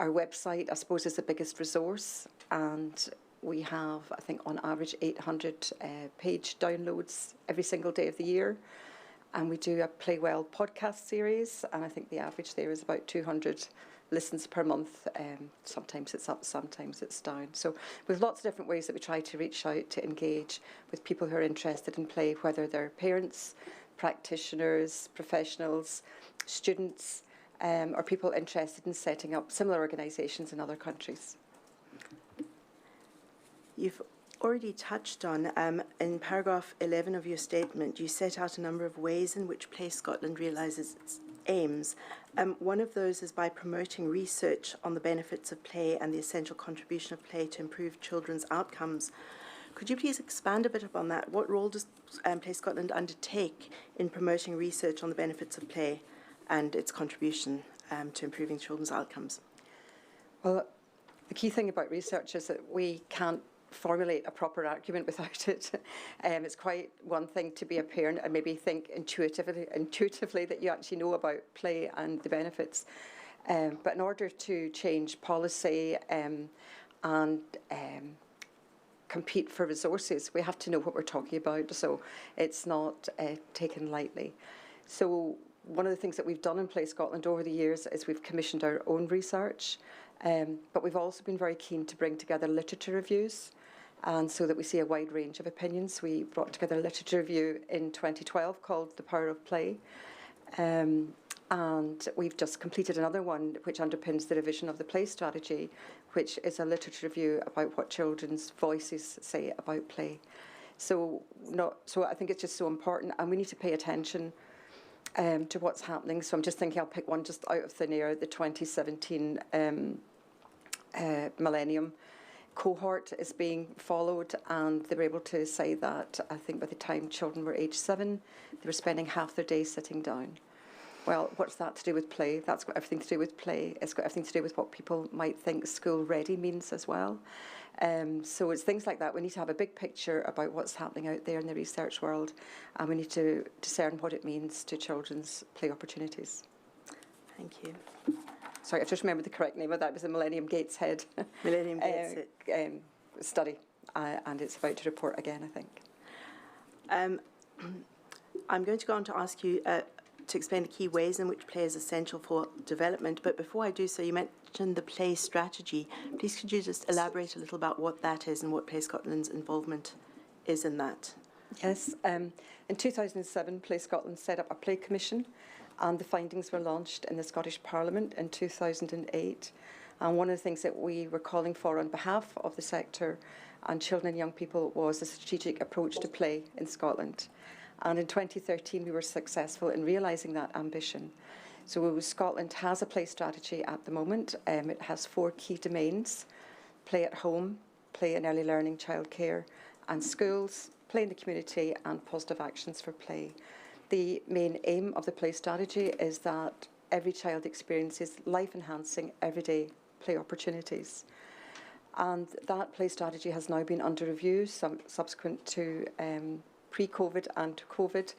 website, I suppose, is the biggest resource, and we have, I think, on average 800 page downloads every single day of the year. And we do a Play Well podcast series, and I think the average there is about 200 listens per month. Sometimes it's up, sometimes it's down. So with lots of different ways that we try to reach out to engage with people who are interested in play, whether they're parents, practitioners, professionals, students, or people interested in setting up similar organisations in other countries. You've already touched on, in paragraph 11 of your statement, you set out a number of ways in which Play Scotland realises its aims. One of those is by promoting research on the benefits of play and the essential contribution of play to improve children's outcomes. Could you please expand a bit upon that? What role does Play Scotland undertake in promoting research on the benefits of play and its contribution to improving children's outcomes? Well, the key thing about research is that we can't formulate a proper argument without it. It's quite one thing to be a parent and maybe think intuitively that you actually know about play and the benefits. But in order to change policy and compete for resources, we have to know what we're talking about. So it's not taken lightly. So one of the things that we've done in Play Scotland over the years is we've commissioned our own research, but we've also been very keen to bring together literature reviews, and so that we see a wide range of opinions. We brought together a literature review in 2012 called The Power of Play, And we've just completed another one which underpins the revision of the play strategy, which is a literature review about what children's voices say about play. So I think it's just so important, and we need to pay attention to what's happening. So I'm just thinking I'll pick one just out of thin air, the 2017 Millennium cohort is being followed, and they were able to say that I think by the time children were age 7, they were spending half their day sitting down. Well, what's that to do with play? That's got everything to do with play. It's got everything to do with what people might think school ready means as well. So it's things like that. We need to have a big picture about what's happening out there in the research world, and we need to discern what it means to children's play opportunities. Thank you. Sorry, I just remembered the correct name of that. It was the Millennium Gateshead Millennium Gateshead study, and it's about to report again, I think. I'm going to go on to ask you to explain the key ways in which play is essential for development. But before I do so, you mentioned the play strategy. Please could you just elaborate a little about what that is and what Play Scotland's involvement is in that? Yes. In 2007, Play Scotland set up a play commission, and the findings were launched in the Scottish Parliament in 2008. And one of the things that we were calling for on behalf of the sector and children and young people was a strategic approach to play in Scotland. And in 2013, we were successful in realising that ambition. So Scotland has a play strategy at the moment. It has 4 key domains: play at home, play in early learning, childcare and schools, play in the community, and positive actions for play. The main aim of the play strategy is that every child experiences life-enhancing, everyday play opportunities. And that play strategy has now been under review, subsequent to pre-COVID and COVID,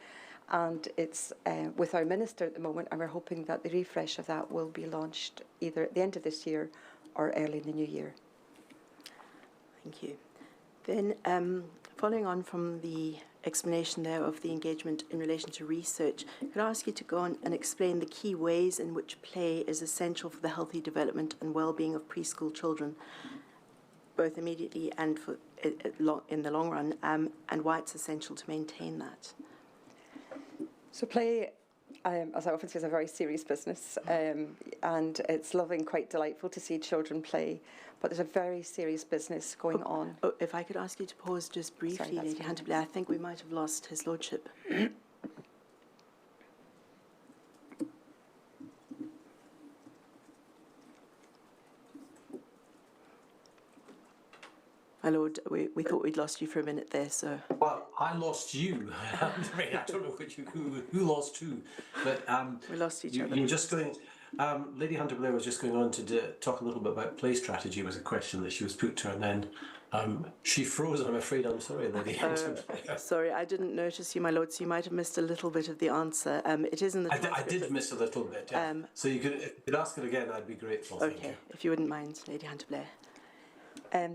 and it's with our Minister at the moment, and we're hoping that the refresh of that will be launched either at the end of this year or early in the new year. Thank you. Then, following on from the explanation there of the engagement in relation to research, could I ask you to go on and explain the key ways in which play is essential for the healthy development and well-being of preschool children, both immediately and for in the long run, and why it's essential to maintain that? So play, as I often say, is a very serious business, and it's lovely and quite delightful to see children play, but there's a very serious business going on. Oh, if I could ask you to pause just briefly, Sorry, Lady Hunter-Blair, I think we might have lost His Lordship. My Lord, we thought we'd lost you for a minute there, so... Well, I lost you. I don't know who lost who, but... we lost each other. You were just going... Lady Hunter-Blair was just going on to talk a little bit about play strategy, was a question that she was put to her, and then she froze, and I'm afraid. I'm sorry, Lady Hunter-Blair. Sorry, I didn't notice you, my Lord, so you might have missed a little bit of the answer. It is in the transcript. I did miss a little bit, yeah. So if you could ask it again, I'd be grateful. Okay, thank you. if you wouldn't mind, Lady Hunter-Blair.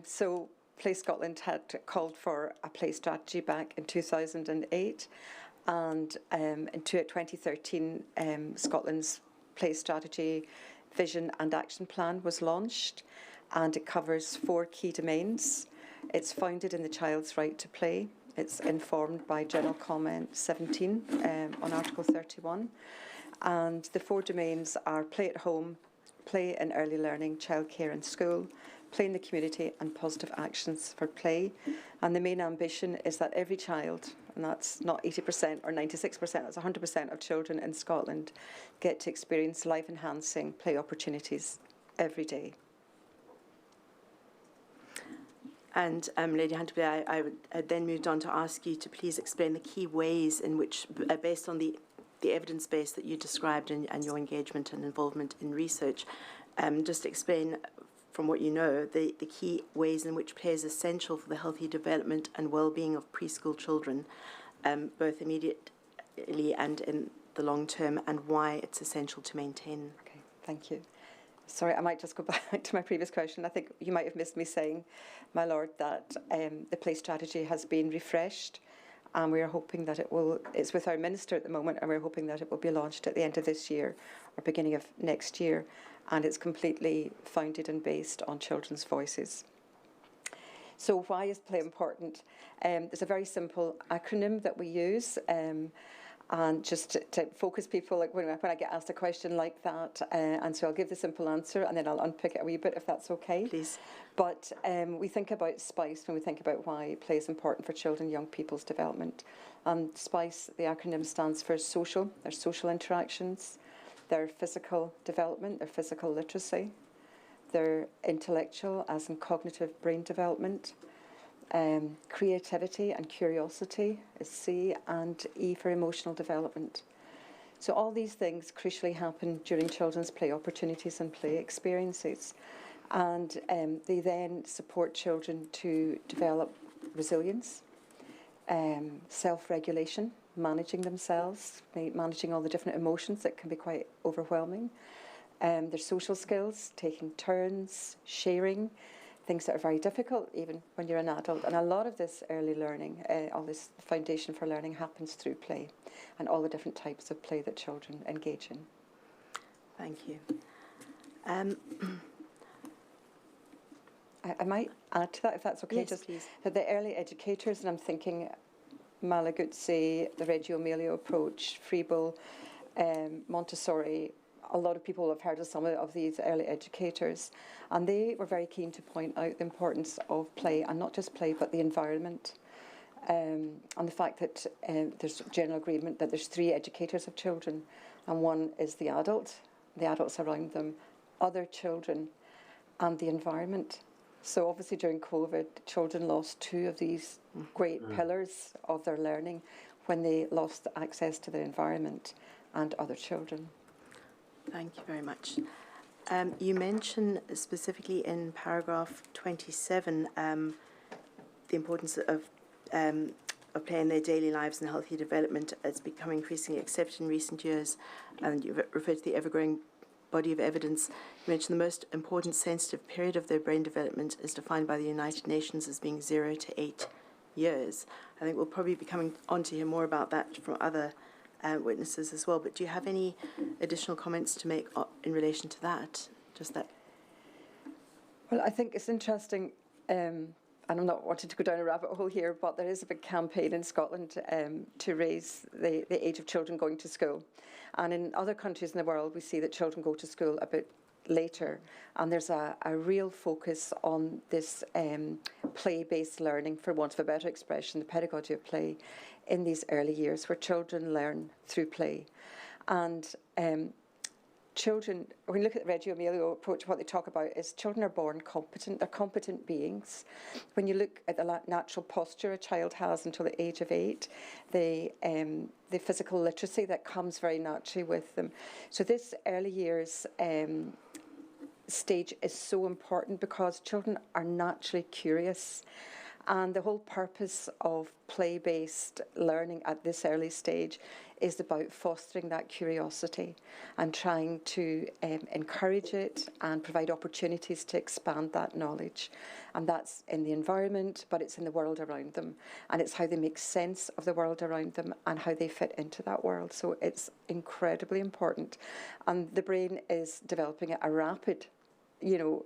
So Play Scotland had called for a play strategy back in 2008, and in 2013 Scotland's play strategy vision and action plan was launched, and it covers 4 key domains. It's founded in the child's right to play. It's informed by General Comment 17 on Article 31, and the 4 domains are play at home, play in early learning, childcare and school, play in the community, and positive actions for play. And the main ambition is that every child, and that's not 80% or 96%, that's 100% of children in Scotland, get to experience life-enhancing play opportunities every day. And Lady Hunter-Blair, I then moved on to ask you to please explain the key ways in which, based on the evidence base that you described and your engagement and involvement in research, just explain from what you know, the key ways in which play is essential for the healthy development and well-being of preschool children, both immediately and in the long term, and why it's essential to maintain. Okay, thank you. Sorry, I might just go back to my previous question. I think you might have missed me saying, my Lord, that the play strategy has been refreshed, and we are hoping that it's with our Minister at the moment, and we're hoping that it will be launched at the end of this year or beginning of next year. And it's completely founded and based on children's voices. So why is play important? There's a very simple acronym that we use, and And just to focus people, like when I get asked a question like that, and so I'll give the simple answer and then I'll unpick it a wee bit if that's okay. Please. But we think about SPICE when we think about why play is important for children and young people's development. And SPICE, the acronym stands for social. Their social interactions, their physical development, their physical literacy, their intellectual as in cognitive brain development, creativity and curiosity is C, and E for emotional development. So all these things crucially happen during children's play opportunities and play experiences. And they then support children to develop resilience, self-regulation, managing themselves, managing all the different emotions that can be quite overwhelming. Their social skills, taking turns, sharing, things that are very difficult even when you're an adult. And a lot of this early learning, all this foundation for learning happens through play and all the different types of play that children engage in. Thank you. I might add to that, if that's okay. Yes, just please. That the early educators, and I'm thinking Malaguzzi, the Reggio Emilia approach, Freebel, Montessori, a lot of people have heard of some of these early educators, and they were very keen to point out the importance of play, and not just play, but the environment, and the fact that there's general agreement that there's 3 educators of children, and one is the adults around them, other children, and the environment. So obviously during COVID, children lost 2 of these great pillars of their learning when they lost access to their environment and other children. Thank you very much. You mention specifically in paragraph 27 the importance of play in their daily lives and healthy development as becoming increasingly accepted in recent years, and you refer to the ever-growing body of evidence. You mentioned the most important sensitive period of their brain development is defined by the United Nations as being 0 to 8 years. I think we'll probably be coming on to hear more about that from other witnesses as well, but do you have any additional comments to make in relation to that? Just that. Well, I think it's interesting, and I'm not wanting to go down a rabbit hole here, but there is a big campaign in Scotland to raise the age of children going to school. And in other countries in the world, we see that children go to school a bit later, and there's a real focus on this play-based learning, for want of a better expression, the pedagogy of play, in these early years where children learn through play. And children, when you look at the Reggio Emilia approach, what they talk about is children are born competent, they're competent beings. When you look at the natural posture a child has until the age of 8, the physical literacy that comes very naturally with them. So this early years stage is so important because children are naturally curious. And the whole purpose of play-based learning at this early stage is about fostering that curiosity and trying to encourage it and provide opportunities to expand that knowledge. And that's in the environment, but it's in the world around them. And it's how they make sense of the world around them and how they fit into that world. So it's incredibly important. And the brain is developing at a rapid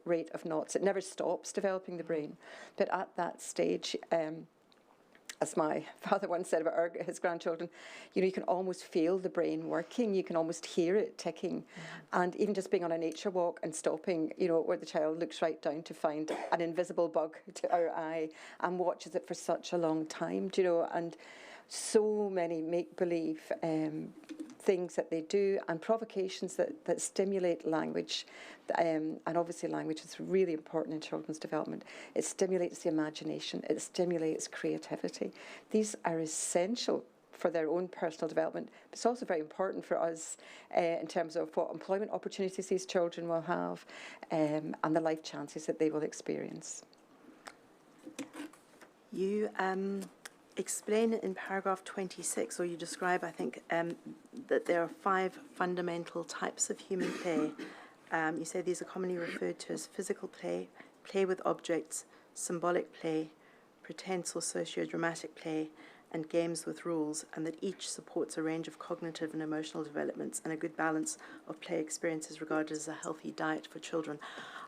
rate of knots. It never stops developing the brain. But at that stage, as my father once said about his grandchildren, you can almost feel the brain working. You can almost hear it ticking. And even just being on a nature walk and stopping, where the child looks right down to find an invisible bug to our eye and watches it for such a long time, and so many make-believe things that they do and provocations that stimulate language. And obviously language is really important in children's development. It stimulates the imagination. It stimulates creativity. These are essential for their own personal development. But it's also very important for us in terms of what employment opportunities these children will have and the life chances that they will experience. You explain in paragraph 26, or you describe, I think, that there are 5 fundamental types of human play. You say these are commonly referred to as physical play, play with objects, symbolic play, pretense or socio-dramatic play, and games with rules, and that each supports a range of cognitive and emotional developments, and a good balance of play experiences regarded as a healthy diet for children.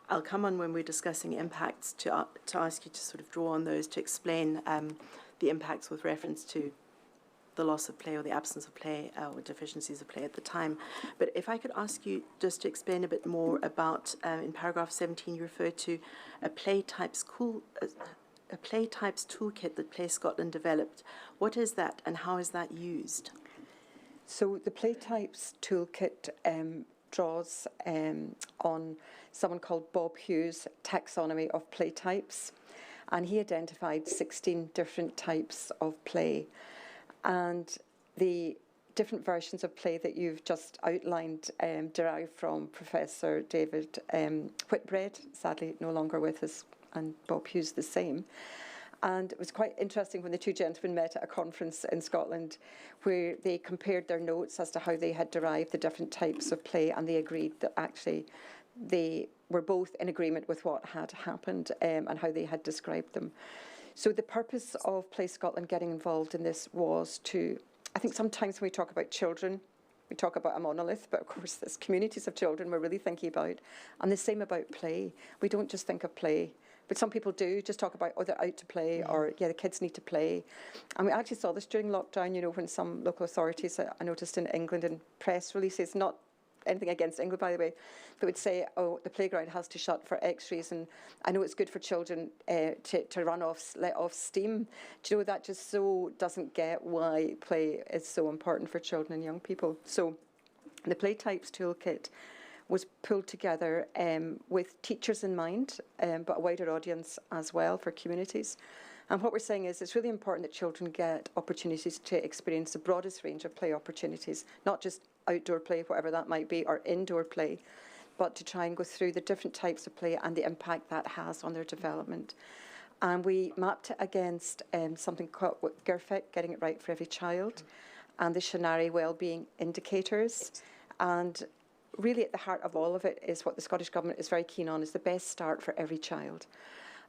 I'll come on when we're discussing impacts to ask you to sort of draw on those to explain the impacts with reference to the loss of play or the absence of play or deficiencies of play at the time. But if I could ask you just to explain a bit more about, in paragraph 17, you refer to a play types toolkit that Play Scotland developed. What is that and how is that used? So the Play Types toolkit draws on someone called Bob Hughes' taxonomy of play types, and he identified 16 different types of play. And the different versions of play that you've just outlined derive from Professor David Whitbread, sadly no longer with us, and Bob Hughes the same. And it was quite interesting when the two gentlemen met at a conference in Scotland where they compared their notes as to how they had derived the different types of play, and they agreed that actually they were both in agreement with what had happened and how they had described them. So the purpose of Play Scotland getting involved in this was to, I think sometimes when we talk about children, we talk about a monolith, but of course there's communities of children we're really thinking about. And the same about play. We don't just think of play, but some people do just talk about, oh, they're out to play, or, yeah, the kids need to play. And we actually saw this during lockdown, you know, when some local authorities, I noticed in England, in press releases, not anything against England, by the way, they would say, oh, the playground has to shut for X reason. I know it's good for children to run off, let off steam. Do you know, that just so doesn't get why play is so important for children and young people. So the Play Types toolkit was pulled together with teachers in mind, but a wider audience as well for communities. And what we're saying is it's really important that children get opportunities to experience the broadest range of play opportunities, not just outdoor play, whatever that might be, or indoor play, but to try and go through the different types of play and the impact that has on their development. And we mapped it against something called GIRFIC, Getting It Right for Every Child, and the Shanari Wellbeing Indicators. And really at the heart of all of it is what the Scottish Government is very keen on, is the best start for every child.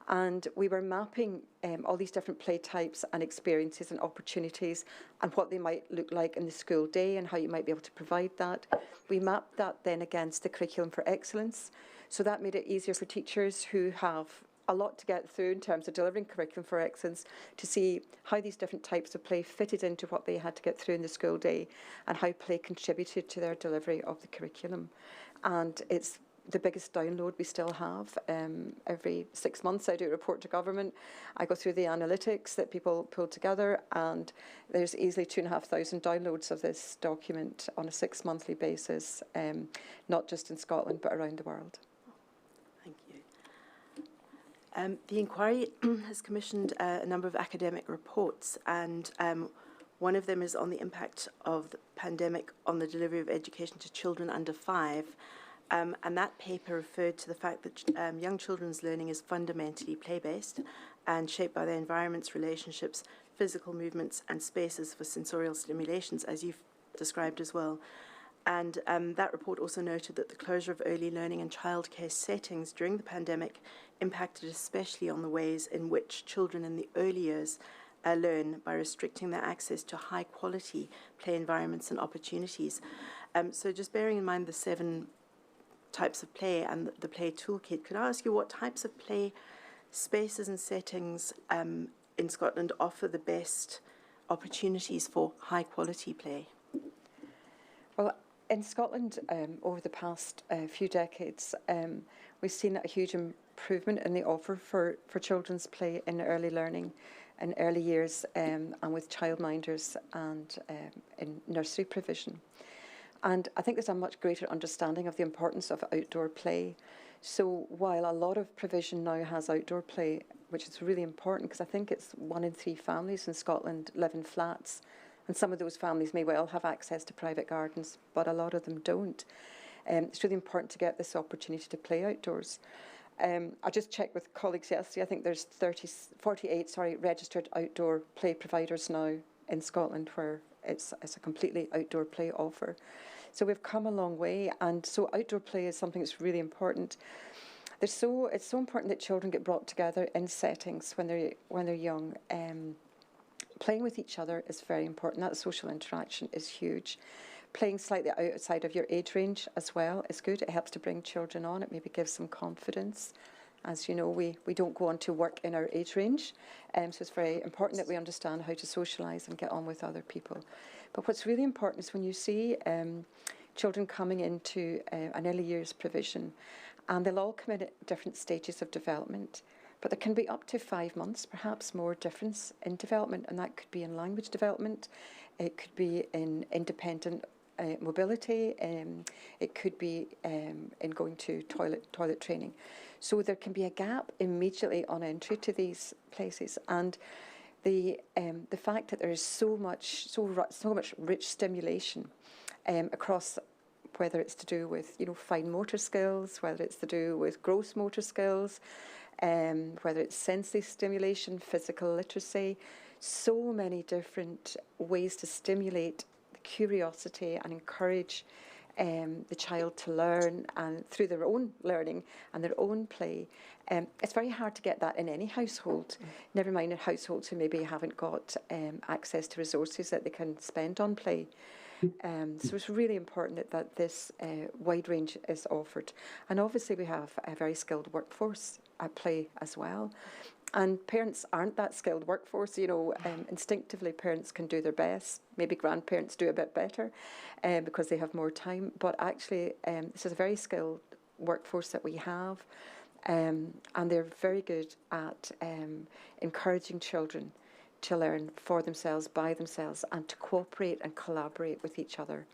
And we were mapping all these different play types and experiences and opportunities and what they might look like in the school day and how you might be able to provide that. We mapped that then against the Curriculum for Excellence. So that made it easier for teachers who have a lot to get through in terms of delivering Curriculum for Excellence to see how these different types of play fitted into what they had to get through in the school day and how play contributed to their delivery of the curriculum. And it's the biggest download we still have. Every 6 months I do a report to government. I go through the analytics that people pull together, and there's easily 2,500 downloads of this document on a 6-monthly basis, not just in Scotland but around the world. Thank you. The inquiry has commissioned a number of academic reports, and one of them is on the impact of the pandemic on the delivery of education to children under 5. And that paper referred to the fact that young children's learning is fundamentally play-based and shaped by their environments, relationships, physical movements and spaces for sensorial stimulations, as you've described as well. And that report also noted that the closure of early learning and childcare settings during the pandemic impacted especially on the ways in which children in the early years learn by restricting their access to high-quality play environments and opportunities. So just bearing in mind the 7 types of play and the play toolkit, could I ask you what types of play spaces and settings in Scotland offer the best opportunities for high quality play? Well, in Scotland over the past few decades we've seen a huge improvement in the offer for children's play in early learning in early years and with childminders and in nursery provision. And I think there's a much greater understanding of the importance of outdoor play. So while a lot of provision now has outdoor play, which is really important because I think it's 1 in 3 families in Scotland live in flats, and some of those families may well have access to private gardens, but a lot of them don't. It's really important to get this opportunity to play outdoors. I just checked with colleagues yesterday. I think there's 48 registered outdoor play providers now in Scotland where it's a completely outdoor play offer. So we've come a long way, and so outdoor play is something that's really important. It's so important that children get brought together in settings when they're young. Playing with each other is very important. That social interaction is huge. Playing slightly outside of your age range as well is good. It helps to bring children on. It maybe gives them confidence As you know, we don't go on to work in our age range, so it's very important that we understand how to socialise and get on with other people. But what's really important is when you see children coming into an early years provision, and they'll all come in at different stages of development, but there can be up to 5 months, perhaps more, difference in development, and that could be in language development, it could be in independent mobility, it could be in going to toilet training. So there can be a gap immediately on entry to these places, and the fact that there is so much rich stimulation across, whether it's to do with fine motor skills, whether it's to do with gross motor skills, whether it's sensory stimulation, physical literacy, so many different ways to stimulate the curiosity and encourage the child to learn, and through their own learning and their own play. It's very hard to get that in any household, never mind in households who maybe haven't got access to resources that they can spend on play. So it's really important that this wide range is offered. And obviously we have a very skilled workforce at play as well. And parents aren't that skilled workforce, instinctively parents can do their best. Maybe grandparents do a bit better because they have more time. But actually, this is a very skilled workforce that we have. And they're very good at encouraging children to learn for themselves, by themselves, and to cooperate and collaborate with each other.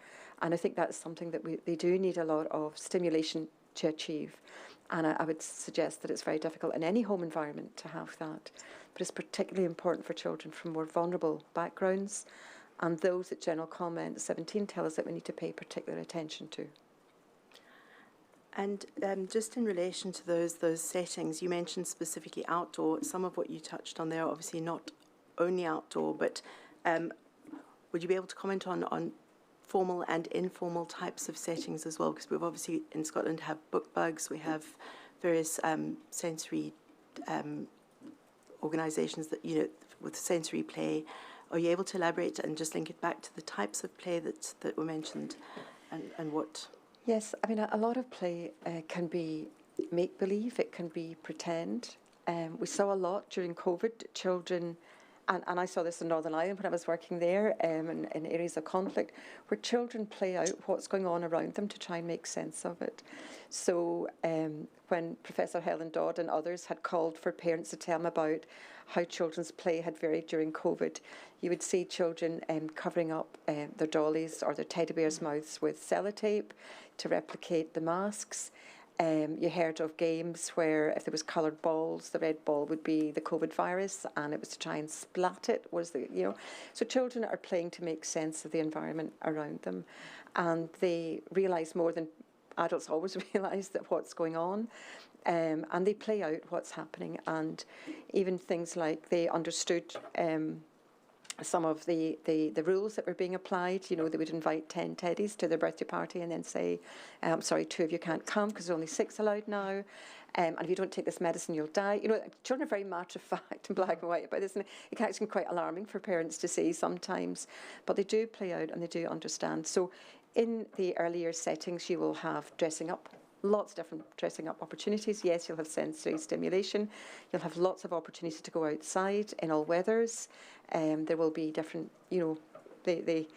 And I think that's something that they do need a lot of stimulation to achieve. And I would suggest that it's very difficult in any home environment to have that. But it's particularly important for children from more vulnerable backgrounds, and those that General Comment 17 tell us that we need to pay particular attention to. And just in relation to those settings, you mentioned specifically outdoor. Some of what you touched on there, obviously not only outdoor, but would you be able to comment on formal and informal types of settings as well? Because we've obviously in Scotland have book bugs, we have various sensory organisations that, with sensory play. Are you able to elaborate and just link it back to the types of play that were mentioned and what? Yes, I mean, a lot of play can be make-believe, it can be pretend. We saw a lot during COVID, children, and I saw this in Northern Ireland when I was working there, in areas of conflict, where children play out what's going on around them to try and make sense of it. So when Professor Helen Dodd and others had called for parents to tell them about how children's play had varied during COVID, you would see children covering up their dollies or their teddy bears' mouths with sellotape to replicate the masks. You heard of games where if there was coloured balls, the red ball would be the COVID virus, and it was to try and splat it. So children are playing to make sense of the environment around them, and they realise more than adults always realise that what's going on, and they play out what's happening, and even things like they understood some of the rules that were being applied. They would invite 10 teddies to their birthday party and then say, I'm sorry, 2 of you can't come because there's only 6 allowed now. And if you don't take this medicine, you'll die. Children are very matter of fact and black and white about this. And it can actually be quite alarming for parents to see sometimes. But they do play out and they do understand. So in the early years settings, you will have dressing up. Lots of different dressing up opportunities. Yes, you'll have sensory stimulation. You'll have lots of opportunities to go outside in all weathers. There will be different, the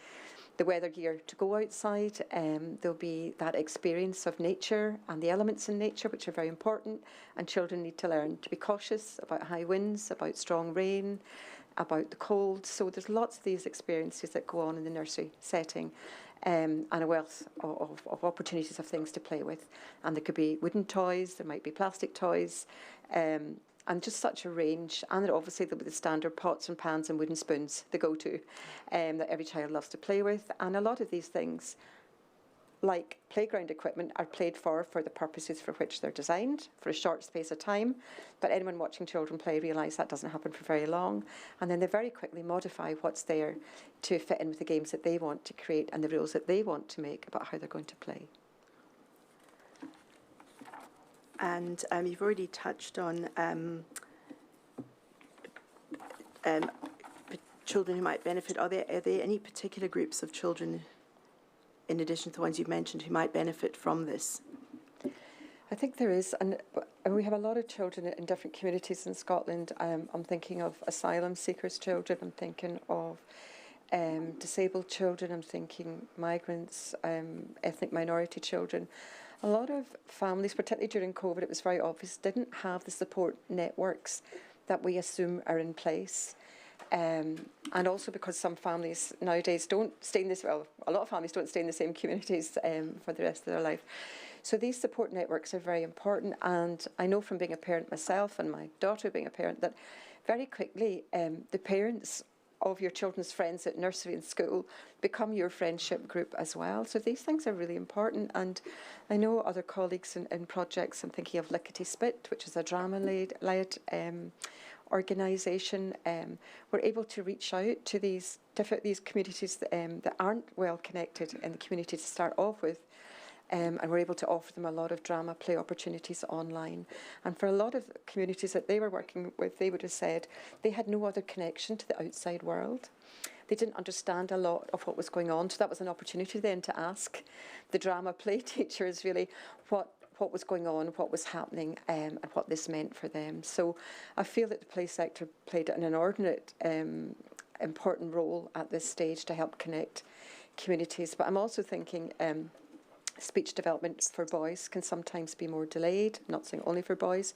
weather gear to go outside. There'll be that experience of nature and the elements in nature, which are very important. And children need to learn to be cautious about high winds, about strong rain, about the cold. So there's lots of these experiences that go on in the nursery setting. And a wealth of opportunities of things to play with. And there could be wooden toys, there might be plastic toys, and just such a range. And obviously there'll be the standard pots and pans and wooden spoons, the go-to, that every child loves to play with. And a lot of these things, like playground equipment, are played for the purposes for which they're designed, for a short space of time. But anyone watching children play realise that doesn't happen for very long. And then they very quickly modify what's there to fit in with the games that they want to create and the rules that they want to make about how they're going to play. And you've already touched on children who might benefit. Are there any particular groups of children, in addition to the ones you've mentioned, who might benefit from this? I think there is, and we have a lot of children in different communities in Scotland. I'm thinking of asylum seekers' children, I'm thinking of disabled children, I'm thinking migrants, ethnic minority children. A lot of families, particularly during COVID, it was very obvious, didn't have the support networks that we assume are in place. And also because some families nowadays don't stay in this, well, a lot of families don't stay in the same communities for the rest of their life. So these support networks are very important, and I know from being a parent myself and my daughter being a parent that very quickly the parents of your children's friends at nursery and school become your friendship group as well. So these things are really important, and I know other colleagues in projects, I'm thinking of Lickety Spit, which is a drama-led organisation, were able to reach out to these communities that aren't well connected in the community to start off with, and we're able to offer them a lot of drama play opportunities online. And for a lot of communities that they were working with, they would have said they had no other connection to the outside world. They didn't understand a lot of what was going on, so that was an opportunity then to ask the drama play teachers really what was going on, what was happening, and what this meant for them. So I feel that the play sector played an inordinate important role at this stage to help connect communities. But I'm also thinking speech development for boys can sometimes be more delayed, I'm not saying only for boys.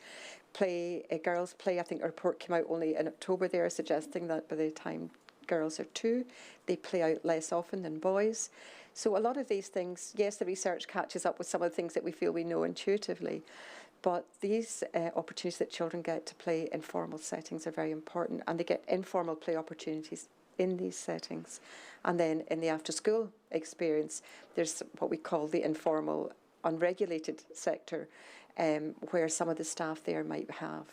Girls play, I think a report came out only in October there suggesting that by the time girls are 2, they play out less often than boys. So a lot of these things, yes, the research catches up with some of the things that we feel we know intuitively, but these opportunities that children get to play in formal settings are very important, and they get informal play opportunities in these settings. And then in the after-school experience, there's what we call the informal, unregulated sector, where some of the staff there might have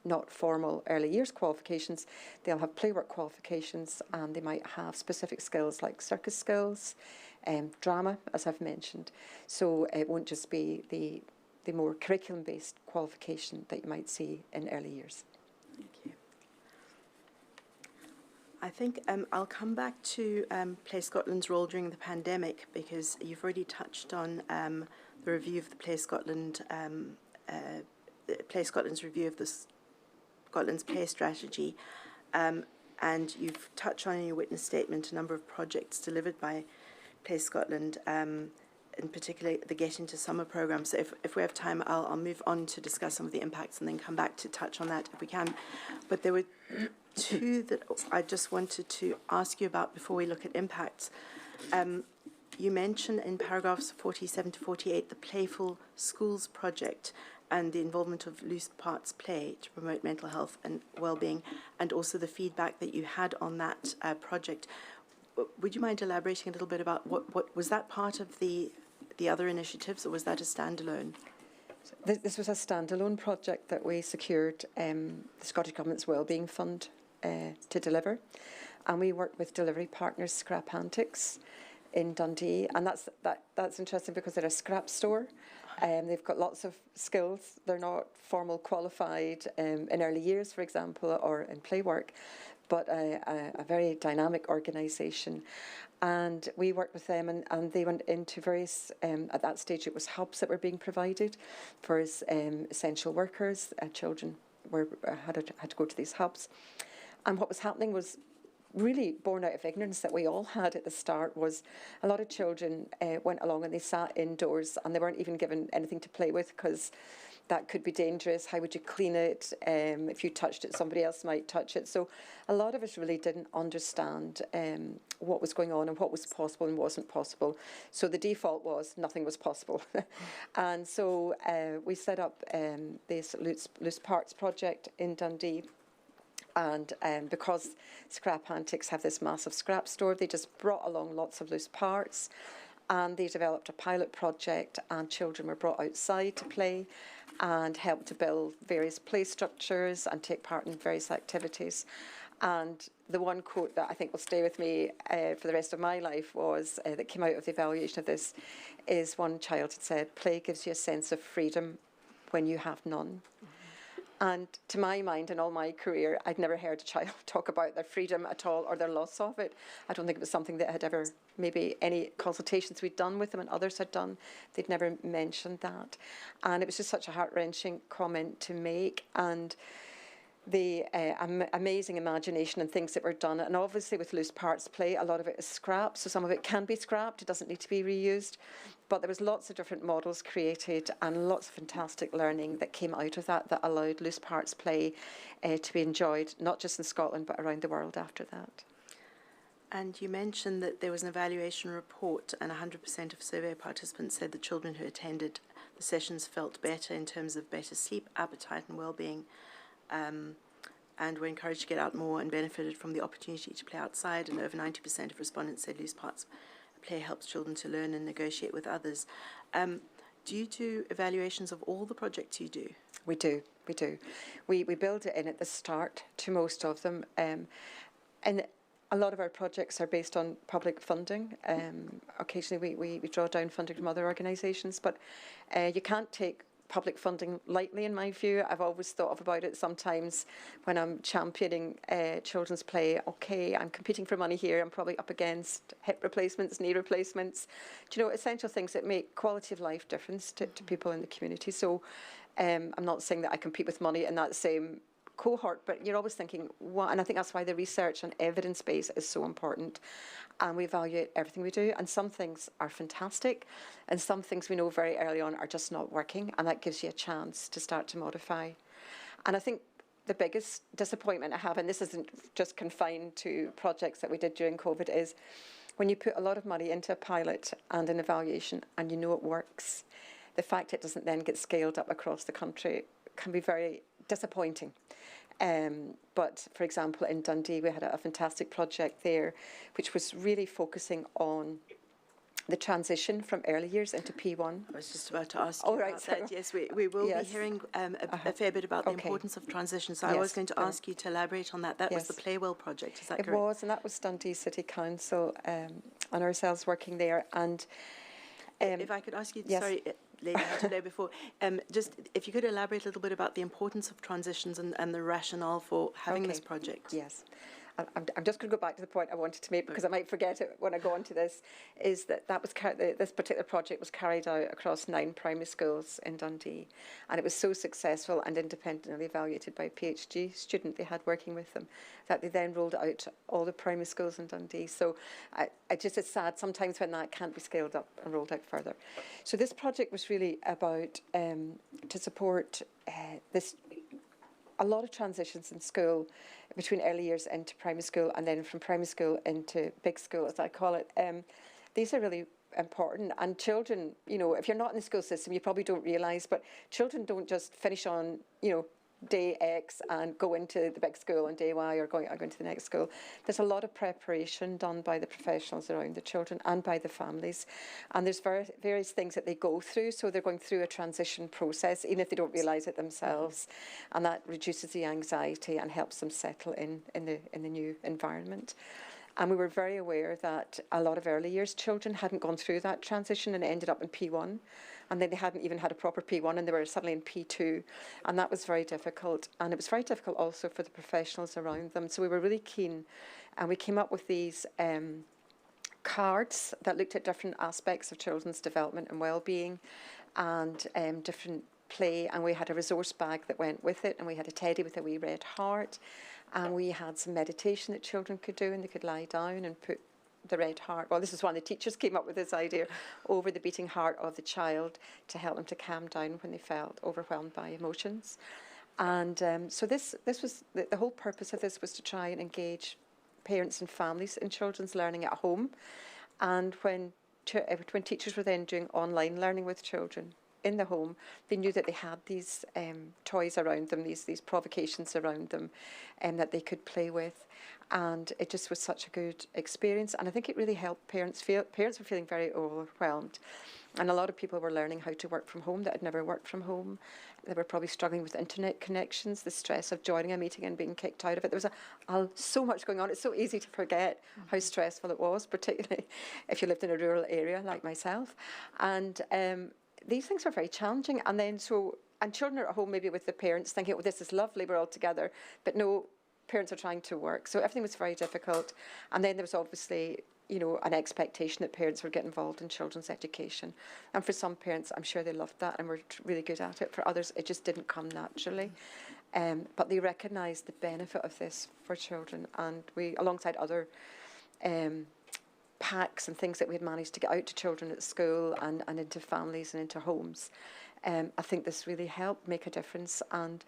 not formal early years qualifications. They'll have playwork qualifications, and they might have specific skills like circus skills, drama, as I've mentioned. So it won't just be the more curriculum-based qualification that you might see in early years. Thank you. I think I'll come back to Play Scotland's role during the pandemic, because you've already touched on the review of the Play Scotland's review of the Scotland's play strategy, and you've touched on in your witness statement a number of projects delivered by Play Scotland, in particular the Get Into Summer programme. So if we have time, I'll move on to discuss some of the impacts and then come back to touch on that if we can. But there were 2 that I just wanted to ask you about before we look at impacts. You mentioned in paragraphs 47 to 48 the Playful Schools project and the involvement of loose parts play to promote mental health and well-being, and also the feedback that you had on that project. Would you mind elaborating a little bit about what was that part of the other initiatives, or was that a standalone? This was a standalone project that we secured the Scottish Government's Wellbeing Fund to deliver, and we worked with delivery partners Scrap Antics in Dundee, and that's interesting because they're a scrap store. They've got lots of skills. They're not formal qualified in early years, for example, or in play work, but a very dynamic organisation. And we worked with them, and they went into various, at that stage it was hubs that were being provided for essential workers. Children had to go to these hubs. And what was happening was really born out of ignorance that we all had at the start. Was a lot of children went along and they sat indoors and they weren't even given anything to play with because that could be dangerous. How would you clean it? If you touched it, somebody else might touch it. So a lot of us really didn't understand what was going on and what was possible and wasn't possible. So the default was nothing was possible. And so we set up this loose parts project in Dundee. And because Scrap Antics have this massive scrap store, they just brought along lots of loose parts, and they developed a pilot project, and children were brought outside to play and helped to build various play structures and take part in various activities. And the one quote that I think will stay with me for the rest of my life was that came out of the evaluation of this is one child had said, "Play gives you a sense of freedom when you have none." And to my mind, in all my career, I'd never heard a child talk about their freedom at all or their loss of it. I don't think it was something that had ever, maybe any consultations we'd done with them and others had done, they'd never mentioned that. And it was just such a heart-wrenching comment to make. And the amazing imagination and things that were done. And obviously with loose parts play, a lot of it is scrapped, so some of it can be scrapped, it doesn't need to be reused. But there was lots of different models created and lots of fantastic learning that came out of that allowed loose parts play to be enjoyed, not just in Scotland, but around the world after that. And you mentioned that there was an evaluation report and 100% of survey participants said the children who attended the sessions felt better in terms of better sleep, appetite and well-being. And were encouraged to get out more and benefited from the opportunity to play outside, and over 90% of respondents said loose parts play helps children to learn and negotiate with others. Do you do evaluations of all the projects you do? We do. We build it in at the start to most of them. And a lot of our projects are based on public funding. Occasionally we draw down funding from other organisations, but you can't take public funding lightly, in my view. I've always thought about it sometimes when I'm championing children's play. Okay, I'm competing for money here. I'm probably up against hip replacements, knee replacements, essential things that make quality of life difference to people in the community. So I'm not saying that I compete with money in that same cohort, but you're always thinking, what? And I think that's why the research and evidence base is so important. And we evaluate everything we do. And some things are fantastic, and some things we know very early on are just not working. And that gives you a chance to start to modify. And I think the biggest disappointment I have, and this isn't just confined to projects that we did during COVID, is when you put a lot of money into a pilot and an evaluation and you know it works, the fact it doesn't then get scaled up across the country can be very disappointing. But for example, in Dundee, we had a fantastic project there, which was really focusing on the transition from early years into P1. I was just about to ask you about that. Yes, we will be hearing a fair bit about the importance of transition. So I was going to ask you to elaborate on that. That was the Playwell project, is that correct? It was, and that was Dundee City Council and ourselves working there. And if I could ask you, sorry, Lady Hunter-Blair, before, just if you could elaborate a little bit about the importance of transitions and the rationale for having this project. Yes. I'm just going to go back to the point I wanted to make, because I might forget it when I go on to this, is that this particular project was carried out across 9 primary schools in Dundee, and it was so successful and independently evaluated by a PhD student they had working with them that they then rolled out to all the primary schools in Dundee. So it's sad sometimes when that can't be scaled up and rolled out further. So this project was really about to support a lot of transitions in school between early years into primary school, and then from primary school into big school, as I call it. These are really important, and children, if you're not in the school system, you probably don't realise, but children don't just finish on, day X and go into the big school on day Y or going to the next school. There's a lot of preparation done by the professionals around the children and by the families, and there's various things that they go through. So they're going through a transition process, even if they don't realise it themselves, and that reduces the anxiety and helps them settle in the new environment. And we were very aware that a lot of early years children hadn't gone through that transition and ended up in P1. And then they hadn't even had a proper P1 and they were suddenly in P2. And that was very difficult. And it was very difficult also for the professionals around them. So we were really keen. And we came up with these cards that looked at different aspects of children's development and well-being and different play. And we had a resource bag that went with it. And we had a teddy with a wee red heart. And we had some meditation that children could do, and they could lie down and put the red heart, well, this is one of the teachers came up with this idea, over the beating heart of the child to help them to calm down when they felt overwhelmed by emotions. And so this was, the whole purpose of this was to try and engage parents and families in children's learning at home. And when teachers were then doing online learning with children in the home, they knew that they had these toys around them, these provocations around them, that they could play with, and it just was such a good experience. And I think it really helped parents feel. Parents were feeling very overwhelmed, and a lot of people were learning how to work from home that had never worked from home. They were probably struggling with internet connections, the stress of joining a meeting and being kicked out of it. There was so much going on. It's so easy to forget how stressful it was, particularly if you lived in a rural area like myself. And these things were very challenging. And then so and children are at home maybe with their parents thinking, oh, this is lovely, we're all together. But no, parents are trying to work. So everything was very difficult. And then there was obviously, you know, an expectation that parents would get involved in children's education. And for some parents, I'm sure they loved that and were really good at it. For others, it just didn't come naturally. But they recognised the benefit of this for children. And we, alongside other packs and things that we had managed to get out to children at school and into families and into homes, I think this really helped make a difference and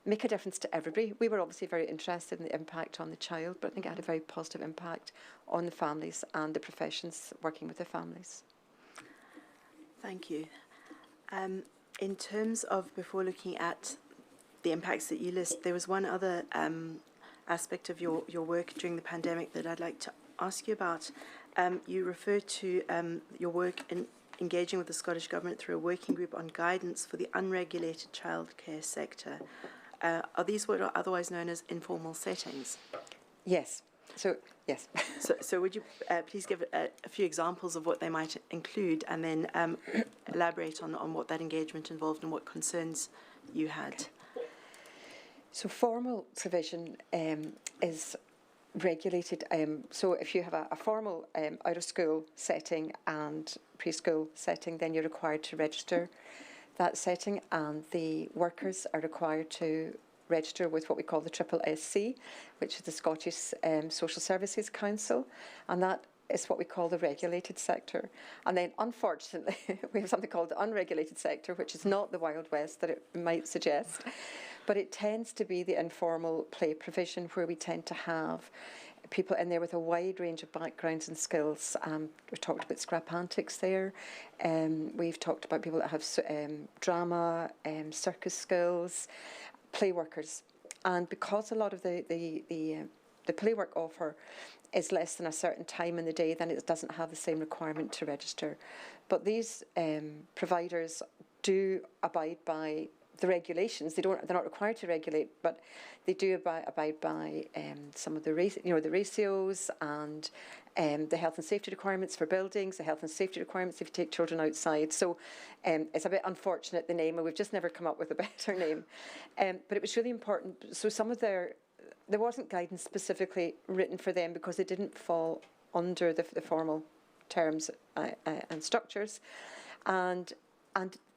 make a difference to everybody. We were obviously very interested in the impact on the child, but I think it had a very positive impact on the families and the professions working with the families. Thank you. In terms of, before looking at the impacts that you list, there was one other aspect of your work during the pandemic that I'd like to ask you about. You referred to your work in engaging with the Scottish Government through a working group on guidance for the unregulated childcare sector. Are these what are otherwise known as informal settings? Yes. So, yes. So would you please give a few examples of what they might include, and then elaborate on what that engagement involved and what concerns you had? Okay. So formal provision is regulated. So if you have a formal out-of-school setting and preschool setting, then you're required to register that setting, and the workers are required to register with what we call the SSC, which is the Scottish Social Services Council, and that is what we call the regulated sector. And then, unfortunately, we have something called the unregulated sector, which is not the Wild West that it might suggest, but it tends to be the informal play provision, where we tend to have people in there with a wide range of backgrounds and skills. We've talked about scrap antics there. We've talked about people that have drama, circus skills, play workers. And because a lot of the play work offer is less than a certain time in the day, then it doesn't have the same requirement to register. But these providers do abide by the regulations. They're not required to regulate, but they do abide by some of the ratios and the health and safety requirements for buildings, the health and safety requirements if you take children outside. So it's a bit unfortunate, the name, and we've just never come up with a better name. But it was really important. So some of there wasn't guidance specifically written for them because they didn't fall under the formal terms and structures. And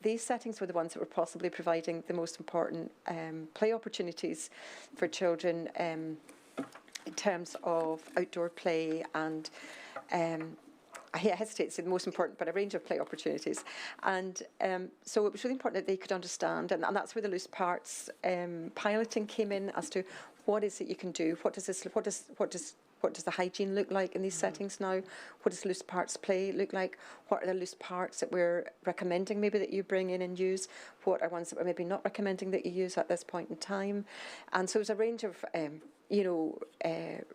these settings were the ones that were possibly providing the most important play opportunities for children in terms of outdoor play and, I hesitate to say the most important, but a range of play opportunities. And so it was really important that they could understand, and that's where the loose parts piloting came in as to what is it you can do, what does the hygiene look like in these settings now? What does loose parts play look like? What are the loose parts that we're recommending maybe that you bring in and use? What are ones that we're maybe not recommending that you use at this point in time? And so it was a range of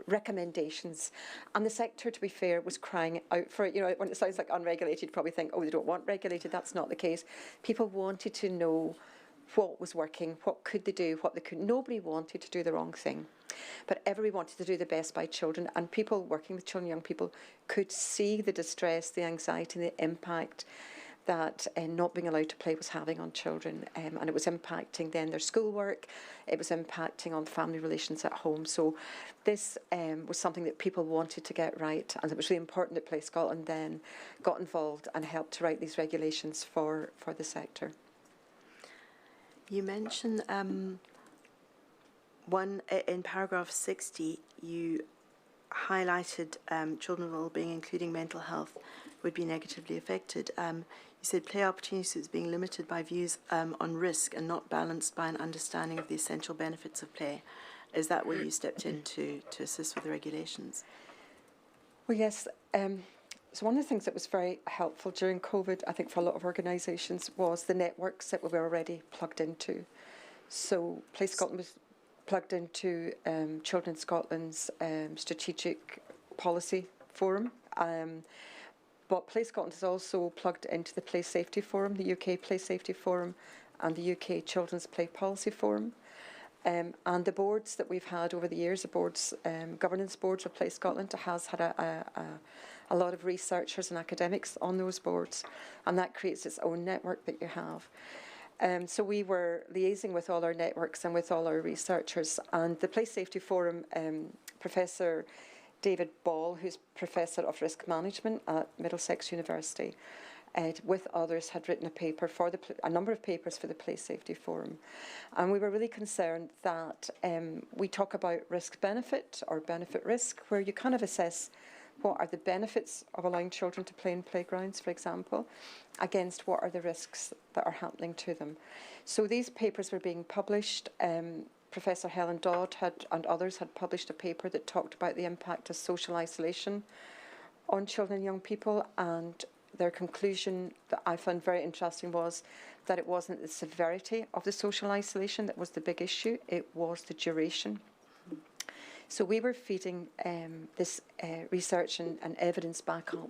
recommendations. And the sector, to be fair, was crying out for it. You know, when it sounds like unregulated, you probably think, oh, they don't want regulated. That's not the case. People wanted to know what was working, what could they do, what they couldn't. Nobody wanted to do the wrong thing, but everybody wanted to do the best by children, and people working with children, young people, could see the distress, the anxiety, the impact that not being allowed to play was having on children, and it was impacting then their schoolwork, it was impacting on family relations at home. So this was something that people wanted to get right, and it was really important that Play Scotland then got involved and helped to write these regulations for the sector. You mentioned one in paragraph 60, you highlighted children's well-being, including mental health, would be negatively affected. You said play opportunities being limited by views on risk and not balanced by an understanding of the essential benefits of play. Is that where you stepped in to assist with the regulations? Well, yes. So one of the things that was very helpful during COVID, I think for a lot of organisations, was the networks that we were already plugged into. So Play Scotland was plugged into Children Scotland's strategic policy forum. But Play Scotland is also plugged into the Play Safety Forum, the UK Play Safety Forum, and the UK Children's Play Policy Forum. And the boards that we've had over the years, the boards, governance boards of Play Scotland, has had a lot of researchers and academics on those boards, and that creates its own network that you have. So we were liaising with all our networks and with all our researchers, and the Place Safety Forum, Professor David Ball, who's Professor of Risk Management at Middlesex University, with others had written a paper for a number of papers for the Place Safety Forum. And we were really concerned that we talk about risk-benefit or benefit-risk, where you kind of assess what are the benefits of allowing children to play in playgrounds, for example, against what are the risks that are happening to them. So these papers were being published. Professor Helen Dodd and others had published a paper that talked about the impact of social isolation on children and young people, and their conclusion that I found very interesting was that it wasn't the severity of the social isolation that was the big issue, it was the duration. So we were feeding this research and evidence back up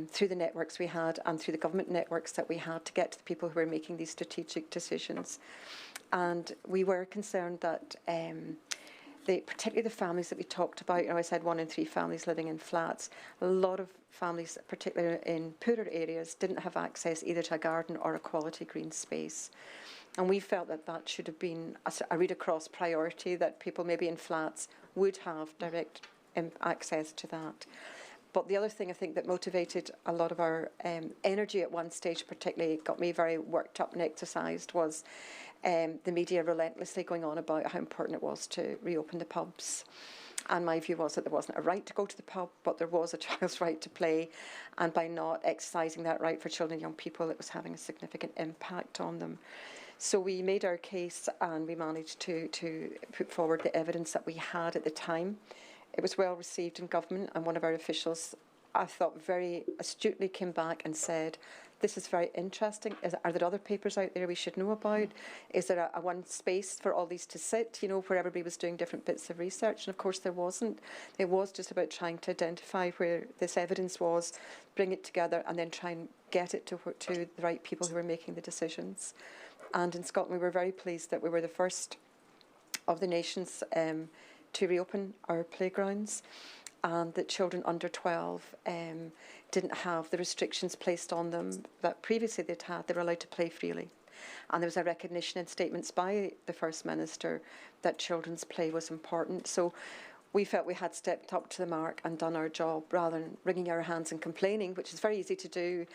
through the networks we had and through the government networks that we had to get to the people who were making these strategic decisions. And we were concerned that particularly the families that we talked about, I said 1 in 3 families living in flats, a lot of families, particularly in poorer areas, didn't have access either to a garden or a quality green space. And we felt that that should have been a read-across priority, that people maybe in flats would have direct access to that. But the other thing I think that motivated a lot of our energy at one stage, particularly got me very worked up and exercised, was the media relentlessly going on about how important it was to reopen the pubs. And my view was that there wasn't a right to go to the pub, but there was a child's right to play. And by not exercising that right for children and young people, it was having a significant impact on them. So we made our case and we managed to put forward the evidence that we had at the time. It was well received in government, and one of our officials, I thought, very astutely came back and said, this is very interesting. Are there other papers out there we should know about? Is there a one space for all these to sit, where everybody was doing different bits of research? And of course there wasn't. It was just about trying to identify where this evidence was, bring it together, and then try and get it to the right people who were making the decisions. And in Scotland, we were very pleased that we were the first of the nations to reopen our playgrounds, and that children under 12 didn't have the restrictions placed on them that previously they'd had. They were allowed to play freely. And there was a recognition in statements by the First Minister that children's play was important. So we felt we had stepped up to the mark and done our job rather than wringing our hands and complaining, which is very easy to do.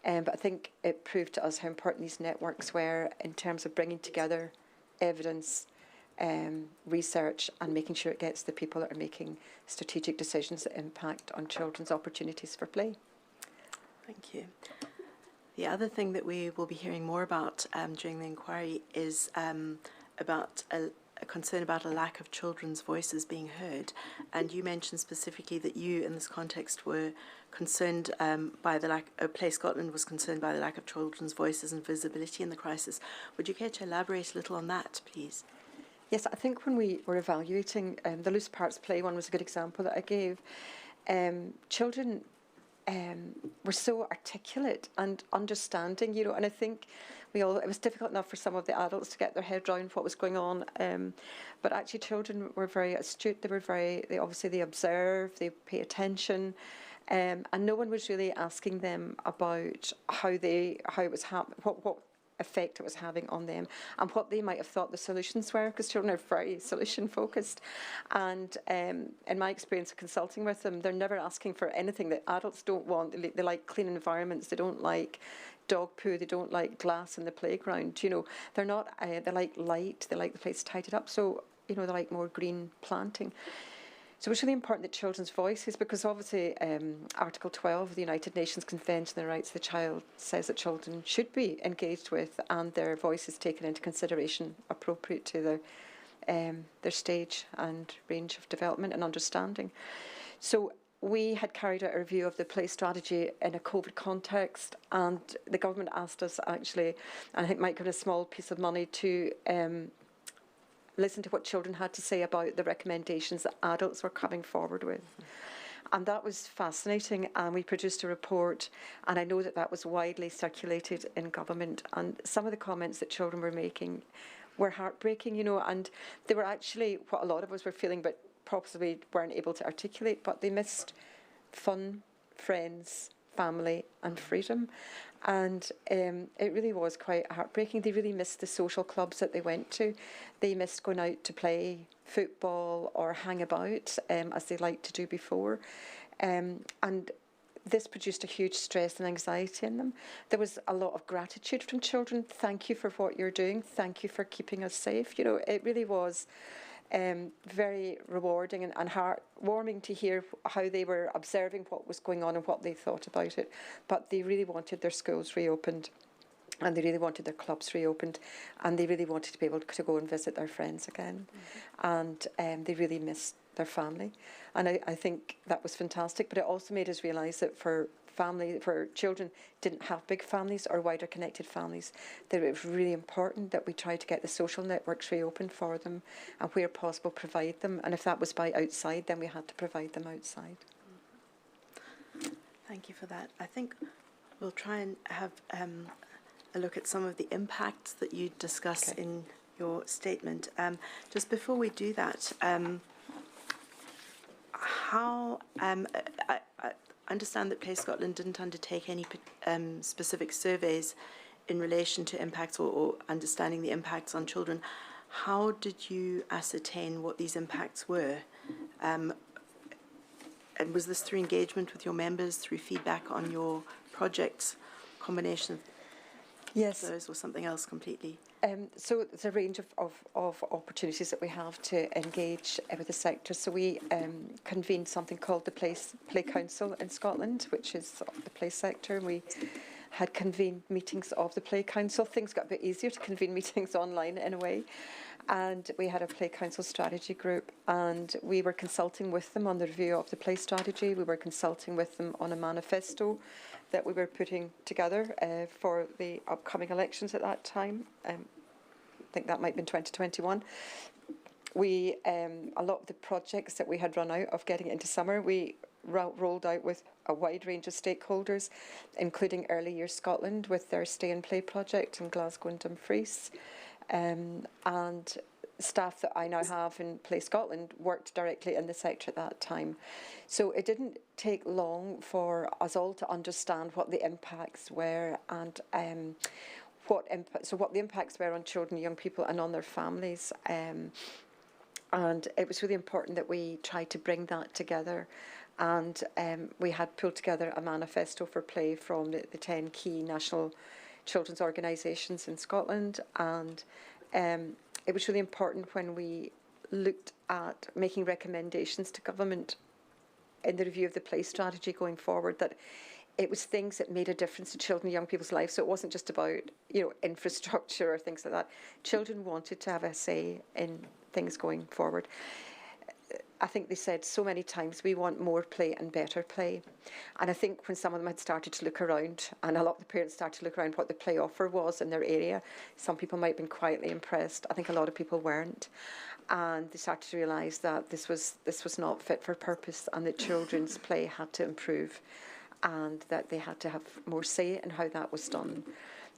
But I think it proved to us how important these networks were in terms of bringing together evidence, research, and making sure it gets the people that are making strategic decisions that impact on children's opportunities for play. Thank you. The other thing that we will be hearing more about during the inquiry is about a concern about a lack of children's voices being heard. And you mentioned specifically that you, in this context, were concerned by the lack, Play Scotland was concerned by the lack of children's voices and visibility in the crisis. Would you care to elaborate a little on that, please? Yes, I think when we were evaluating the loose parts play one was a good example that I gave. Children were so articulate and understanding, and I think it was difficult enough for some of the adults to get their head around what was going on. But actually, children were very astute. They obviously observe, they pay attention, and no one was really asking them about how it was happening, what effect it was having on them, and what they might have thought the solutions were, because children are very solution focused. And in my experience of consulting with them, they're never asking for anything that adults don't want. They like clean environments. They don't like dog poo. They don't like glass in the playground. They're not. They like light. They like the place tidied up. So they like more green planting. So it's really important that children's voices, because obviously Article 12 of the United Nations Convention on the Rights of the Child says that children should be engaged with and their voices taken into consideration appropriate to their stage and range of development and understanding. So we had carried out a review of the play strategy in a COVID context, and the government asked us actually, and I think might give a small piece of money to listen to what children had to say about the recommendations that adults were coming forward with. And that was fascinating, and we produced a report, and I know that was widely circulated in government, and some of the comments that children were making were heartbreaking, and they were actually what a lot of us were feeling, but possibly weren't able to articulate, but they missed fun, friends, family and freedom. And it really was quite heartbreaking. They really missed the social clubs that they went to. They missed going out to play football or hang about as they liked to do before. And this produced a huge stress and anxiety in them. There was a lot of gratitude from children. Thank you for what you're doing. Thank you for keeping us safe. You know, it really was very rewarding and heartwarming to hear how they were observing what was going on and what they thought about it. But they really wanted their schools reopened, and they really wanted their clubs reopened, and they really wanted to be able to go and visit their friends again. Mm-hmm. And they really missed their family. And I think that was fantastic, but it also made us realise that for children didn't have big families or wider connected families, that it was really important that we tried to get the social networks reopened for them, and where possible provide them. And if that was by outside, then we had to provide them outside. Thank you for that. I think we'll try and have a look at some of the impacts that you discuss in your statement. Just before we do that, I understand that Play Scotland didn't undertake any specific surveys in relation to impacts or understanding the impacts on children. How did you ascertain what these impacts were? And was this through engagement with your members, through feedback on your projects, combination of those, or something else completely? So there's a range of opportunities that we have to engage with the sector. So we convened something called the Play Counsel in Scotland, which is the play sector. And we had convened meetings of the Play Council. Things got a bit easier to convene meetings online in a way. And we had a Play Council strategy group, and we were consulting with them on the review of the play strategy. We were consulting with them on a manifesto that we were putting together for the upcoming elections at that time. I think that might have been 2021. We, a lot of the projects that we had run out of getting into summer, we rolled out with a wide range of stakeholders, including Early Years Scotland with their Stay and Play project in Glasgow and Dumfries. And staff that I now have in Play Scotland worked directly in the sector at that time. So it didn't take long for us all to understand what the impacts were and what the impacts were on children and young people and on their families. And it was really important that we tried to bring that together. And we had pulled together a manifesto for play from the 10 key national children's organisations in Scotland, and it was really important when we looked at making recommendations to government in the review of the play strategy going forward, that it was things that made a difference to children and young people's lives. So it wasn't just about, you know, infrastructure or things like that. Children wanted to have a say in things going forward. I think they said so many times, we want more play and better play. And I think when some of them had started to look around, and a lot of the parents started to look around what the play offer was in their area, some people might have been quietly impressed. I think a lot of people weren't. And they started to realise that this was not fit for purpose, and that children's play had to improve, and that they had to have more say in how that was done.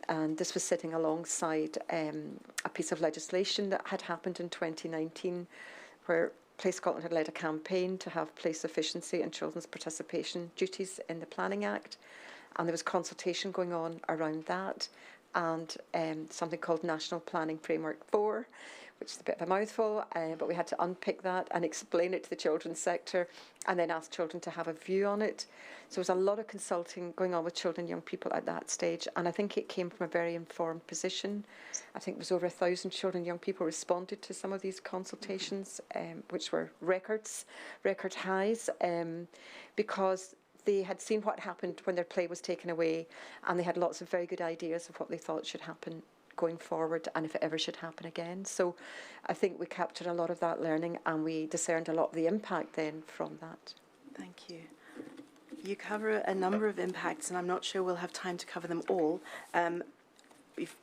And this was sitting alongside a piece of legislation that had happened in 2019, where Play Scotland had led a campaign to have play sufficiency and children's participation duties in the Planning Act, and there was consultation going on around that, and something called National Planning Framework 4, which is a bit of a mouthful, but we had to unpick that and explain it to the children's sector, and then ask children to have a view on it. So there was a lot of consulting going on with children and young people at that stage, and I think it came from a very informed position. I think it was over 1,000 children and young people responded to some of these consultations, which were record highs, because they had seen what happened when their play was taken away, and they had lots of very good ideas of what they thought should happen going forward, and if it ever should happen again. So I think we captured a lot of that learning, and we discerned a lot of the impact then from that. Thank you. You cover a number of impacts, and I'm not sure we'll have time to cover them all.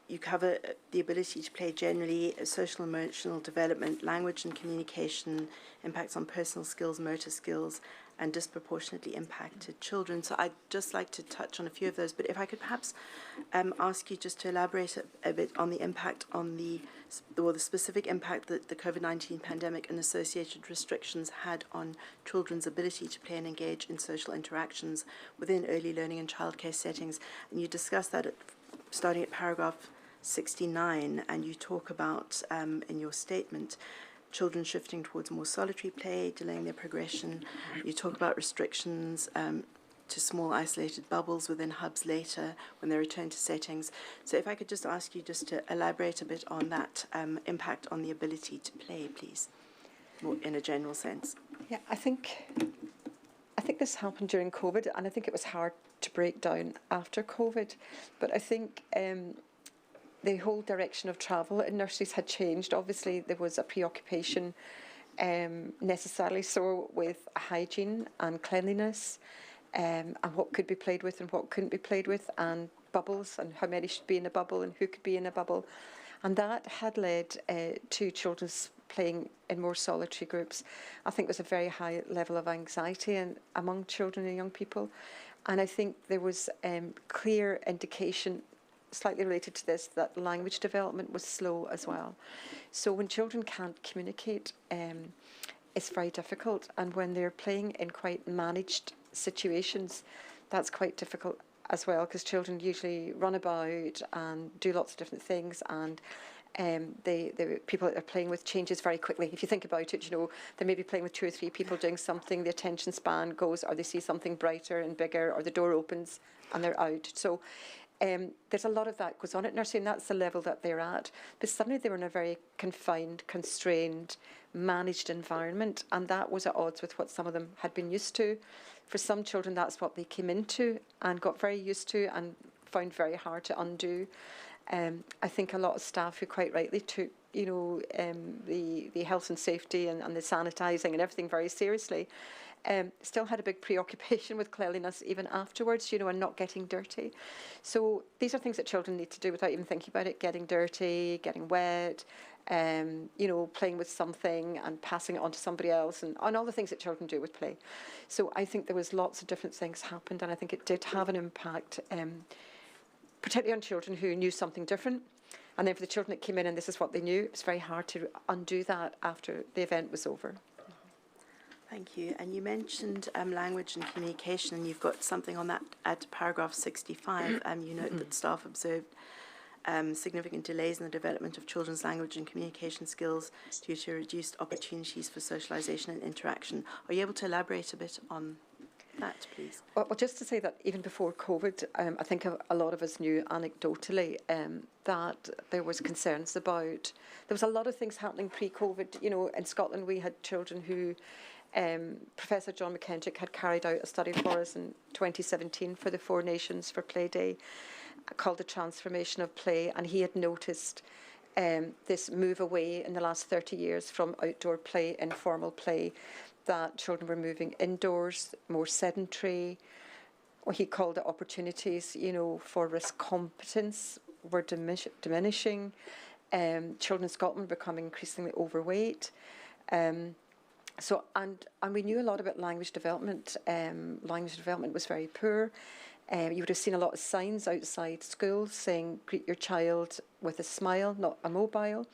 You cover the ability to play generally, social and emotional development, language and communication, impacts on personal skills, motor skills, and disproportionately impacted children. So I'd just like to touch on a few of those, but if I could perhaps ask you just to elaborate a bit on the impact on the specific impact that the COVID-19 pandemic and associated restrictions had on children's ability to play and engage in social interactions within early learning and childcare settings. And you discuss that starting at paragraph 69, and you talk about, in your statement, children shifting towards more solitary play, delaying their progression. You talk about restrictions to small isolated bubbles within hubs later when they return to settings. So if I could just ask you just to elaborate a bit on that impact on the ability to play, please, more in a general sense. Yeah, I think this happened during COVID, and I think it was hard to break down after COVID. But I think the whole direction of travel in nurseries had changed. Obviously, there was a preoccupation, necessarily so, with hygiene and cleanliness, and what could be played with and what couldn't be played with, and bubbles and how many should be in a bubble and who could be in a bubble. And that had led to children's playing in more solitary groups. I think there's a very high level of anxiety among children and young people. And I think there was clear indication, slightly related to this, that language development was slow as well. So when children can't communicate, it's very difficult. And when they're playing in quite managed situations, that's quite difficult as well, because children usually run about and do lots of different things, and the people that they're playing with changes very quickly. If you think about it, they may be playing with 2 or 3 people doing something, the attention span goes, or they see something brighter and bigger, or the door opens and they're out. So there's a lot of that goes on at nursery, and that's the level that they're at. But suddenly they were in a very confined, constrained, managed environment, and that was at odds with what some of them had been used to. For some children, that's what they came into and got very used to and found very hard to undo. I think a lot of staff who quite rightly took, the health and safety and the sanitising and everything very seriously, still had a big preoccupation with cleanliness even afterwards, and not getting dirty. So these are things that children need to do without even thinking about it: getting dirty, getting wet, playing with something and passing it on to somebody else, and all the things that children do with play. So I think there was lots of different things happened, and I think it did have an impact, particularly on children who knew something different. And then for the children that came in and this is what they knew, it was very hard to undo that after the event was over. Thank you. And you mentioned language and communication, and you've got something on that at paragraph 65. You note that staff observed significant delays in the development of children's language and communication skills due to reduced opportunities for socialisation and interaction. Are you able to elaborate a bit on that, please? Well, just to say that even before COVID, I think a lot of us knew anecdotally that there was concerns about, there was a lot of things happening pre-COVID. In Scotland we had children who, Professor John McKendrick had carried out a study for us in 2017 for the 4 Nations for Play Day called The Transformation of Play, and he had noticed this move away in the last 30 years from outdoor play, informal play, that children were moving indoors, more sedentary. What he called it opportunities, for risk competence were diminishing. Children in Scotland were becoming increasingly overweight. So we knew a lot about language development. Language development was very poor. You would have seen a lot of signs outside schools saying, greet your child with a smile, not a mobile.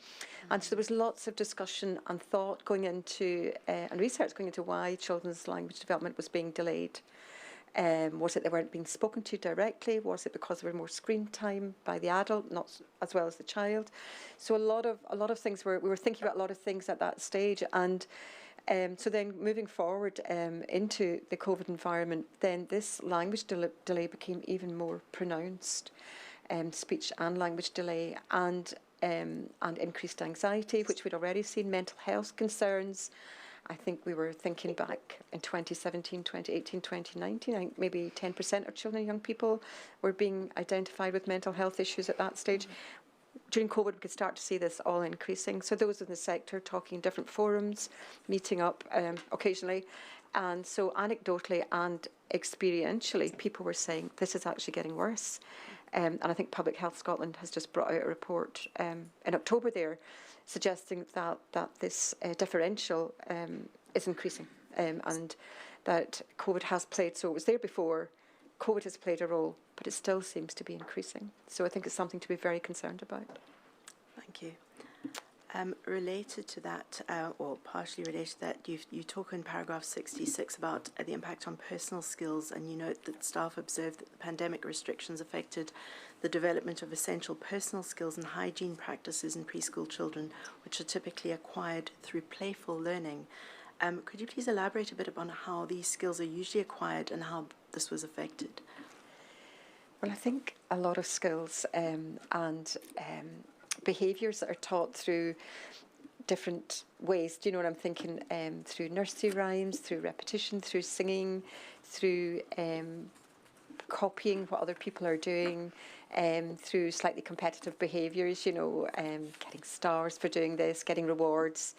And so there was lots of discussion and thought going into, and research going into why children's language development was being delayed. Was it they weren't being spoken to directly? Was it because there was more screen time by the adult, not as well as the child? So a lot of things we were thinking about a lot of things at that stage. And so then moving forward into the COVID environment, then this language delay became even more pronounced, speech and language delay, and increased anxiety, which we'd already seen, mental health concerns. I think we were thinking back in 2017, 2018, 2019, I think maybe 10% of children and young people were being identified with mental health issues at that stage. During COVID, we could start to see this all increasing. So those in the sector talking in different forums, meeting up occasionally. And so anecdotally and experientially, people were saying this is actually getting worse. And I think Public Health Scotland has just brought out a report in October there, suggesting that this differential is increasing. And that COVID has played. So it was there before, COVID has played a role, but it still seems to be increasing. So I think it's something to be very concerned about. Thank you. Related to that, or partially related to that, you talk in paragraph 66 about the impact on personal skills, and you note that staff observed that the pandemic restrictions affected the development of essential personal skills and hygiene practices in preschool children, which are typically acquired through playful learning. Could you please elaborate a bit upon how these skills are usually acquired and how this was affected? Well, I think a lot of skills and behaviours that are taught through different ways. Do you know what I'm thinking? Through nursery rhymes, through repetition, through singing, through copying what other people are doing, through slightly competitive behaviours, getting stars for doing this, getting rewards,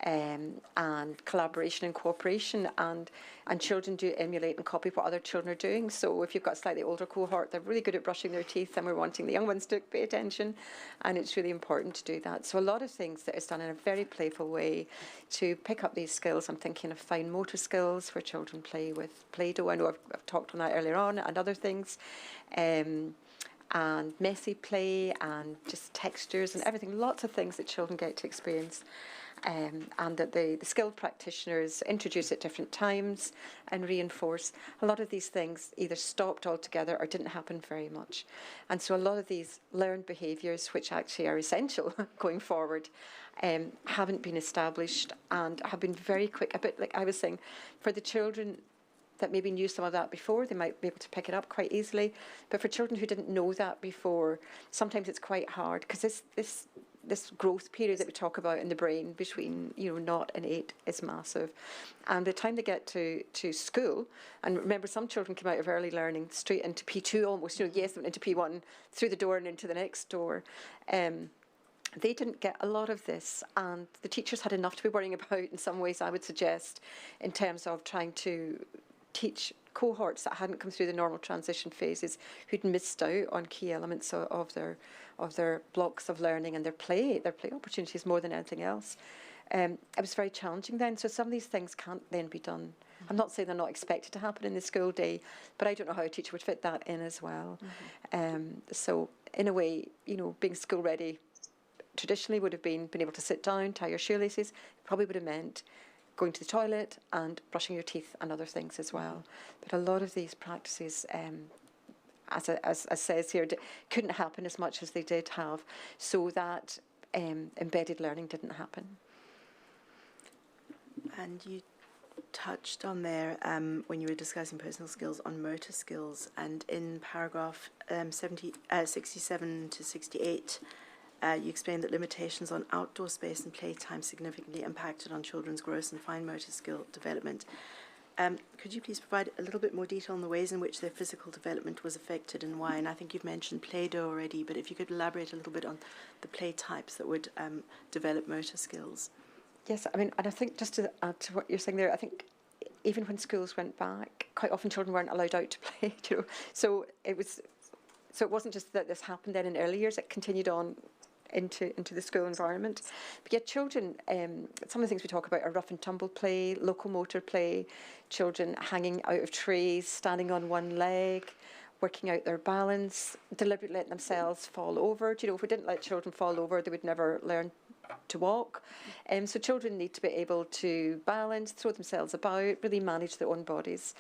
and collaboration and cooperation, and children do emulate and copy what other children are doing. So if you've got a slightly older cohort, they're really good at brushing their teeth, and we're wanting the young ones to pay attention, and it's really important to do that. So a lot of things that is done in a very playful way to pick up these skills. I'm thinking of fine motor skills where children play with Play-Doh. I know I've talked on that earlier on, and other things. And messy play and just textures and everything, lots of things that children get to experience. And that the skilled practitioners introduce at different times and reinforce. A lot of these things either stopped altogether or didn't happen very much. And so a lot of these learned behaviours, which actually are essential going forward, haven't been established and have been very quick. A bit like I was saying, for the children that maybe knew some of that before, they might be able to pick it up quite easily. But for children who didn't know that before, sometimes it's quite hard, because this growth period that we talk about in the brain between 0 and 8 is massive. And by the time they get to school, and remember, some children come out of early learning straight into P2 almost, yes, into P1, through the door and into the next door. They didn't get a lot of this, and the teachers had enough to be worrying about in some ways, I would suggest, in terms of trying to teach cohorts that hadn't come through the normal transition phases, who'd missed out on key elements of their blocks of learning and their play opportunities more than anything else. It was very challenging then. So some of these things can't then be done. I'm not saying they're not expected to happen in the school day, but I don't know how a teacher would fit that in as well. So in a way, being school ready traditionally would have been able to sit down, tie your shoelaces. It probably would have meant going to the toilet and brushing your teeth and other things as well. But a lot of these practices, as says here, couldn't happen as much as they did have, so that embedded learning didn't happen. And you touched on there, when you were discussing personal skills, on motor skills, and in paragraph 67 to 68, you explained that limitations on outdoor space and playtime significantly impacted on children's gross and fine motor skill development. Could you please provide a little bit more detail on the ways in which their physical development was affected and why? And I think you've mentioned Play-Doh already, but if you could elaborate a little bit on the play types that would develop motor skills. Yes, I mean, and I think just to add to what you're saying there, I think even when schools went back, quite often children weren't allowed out to play, So it wasn't just that this happened then in early years, it continued on into the school environment. But yet children, some of the things we talk about are rough and tumble play, locomotor play, children hanging out of trees, standing on one leg, working out their balance, deliberately letting themselves fall over. If we didn't let children fall over, they would never learn to walk. So children need to be able to balance, throw themselves about, really manage their own bodies.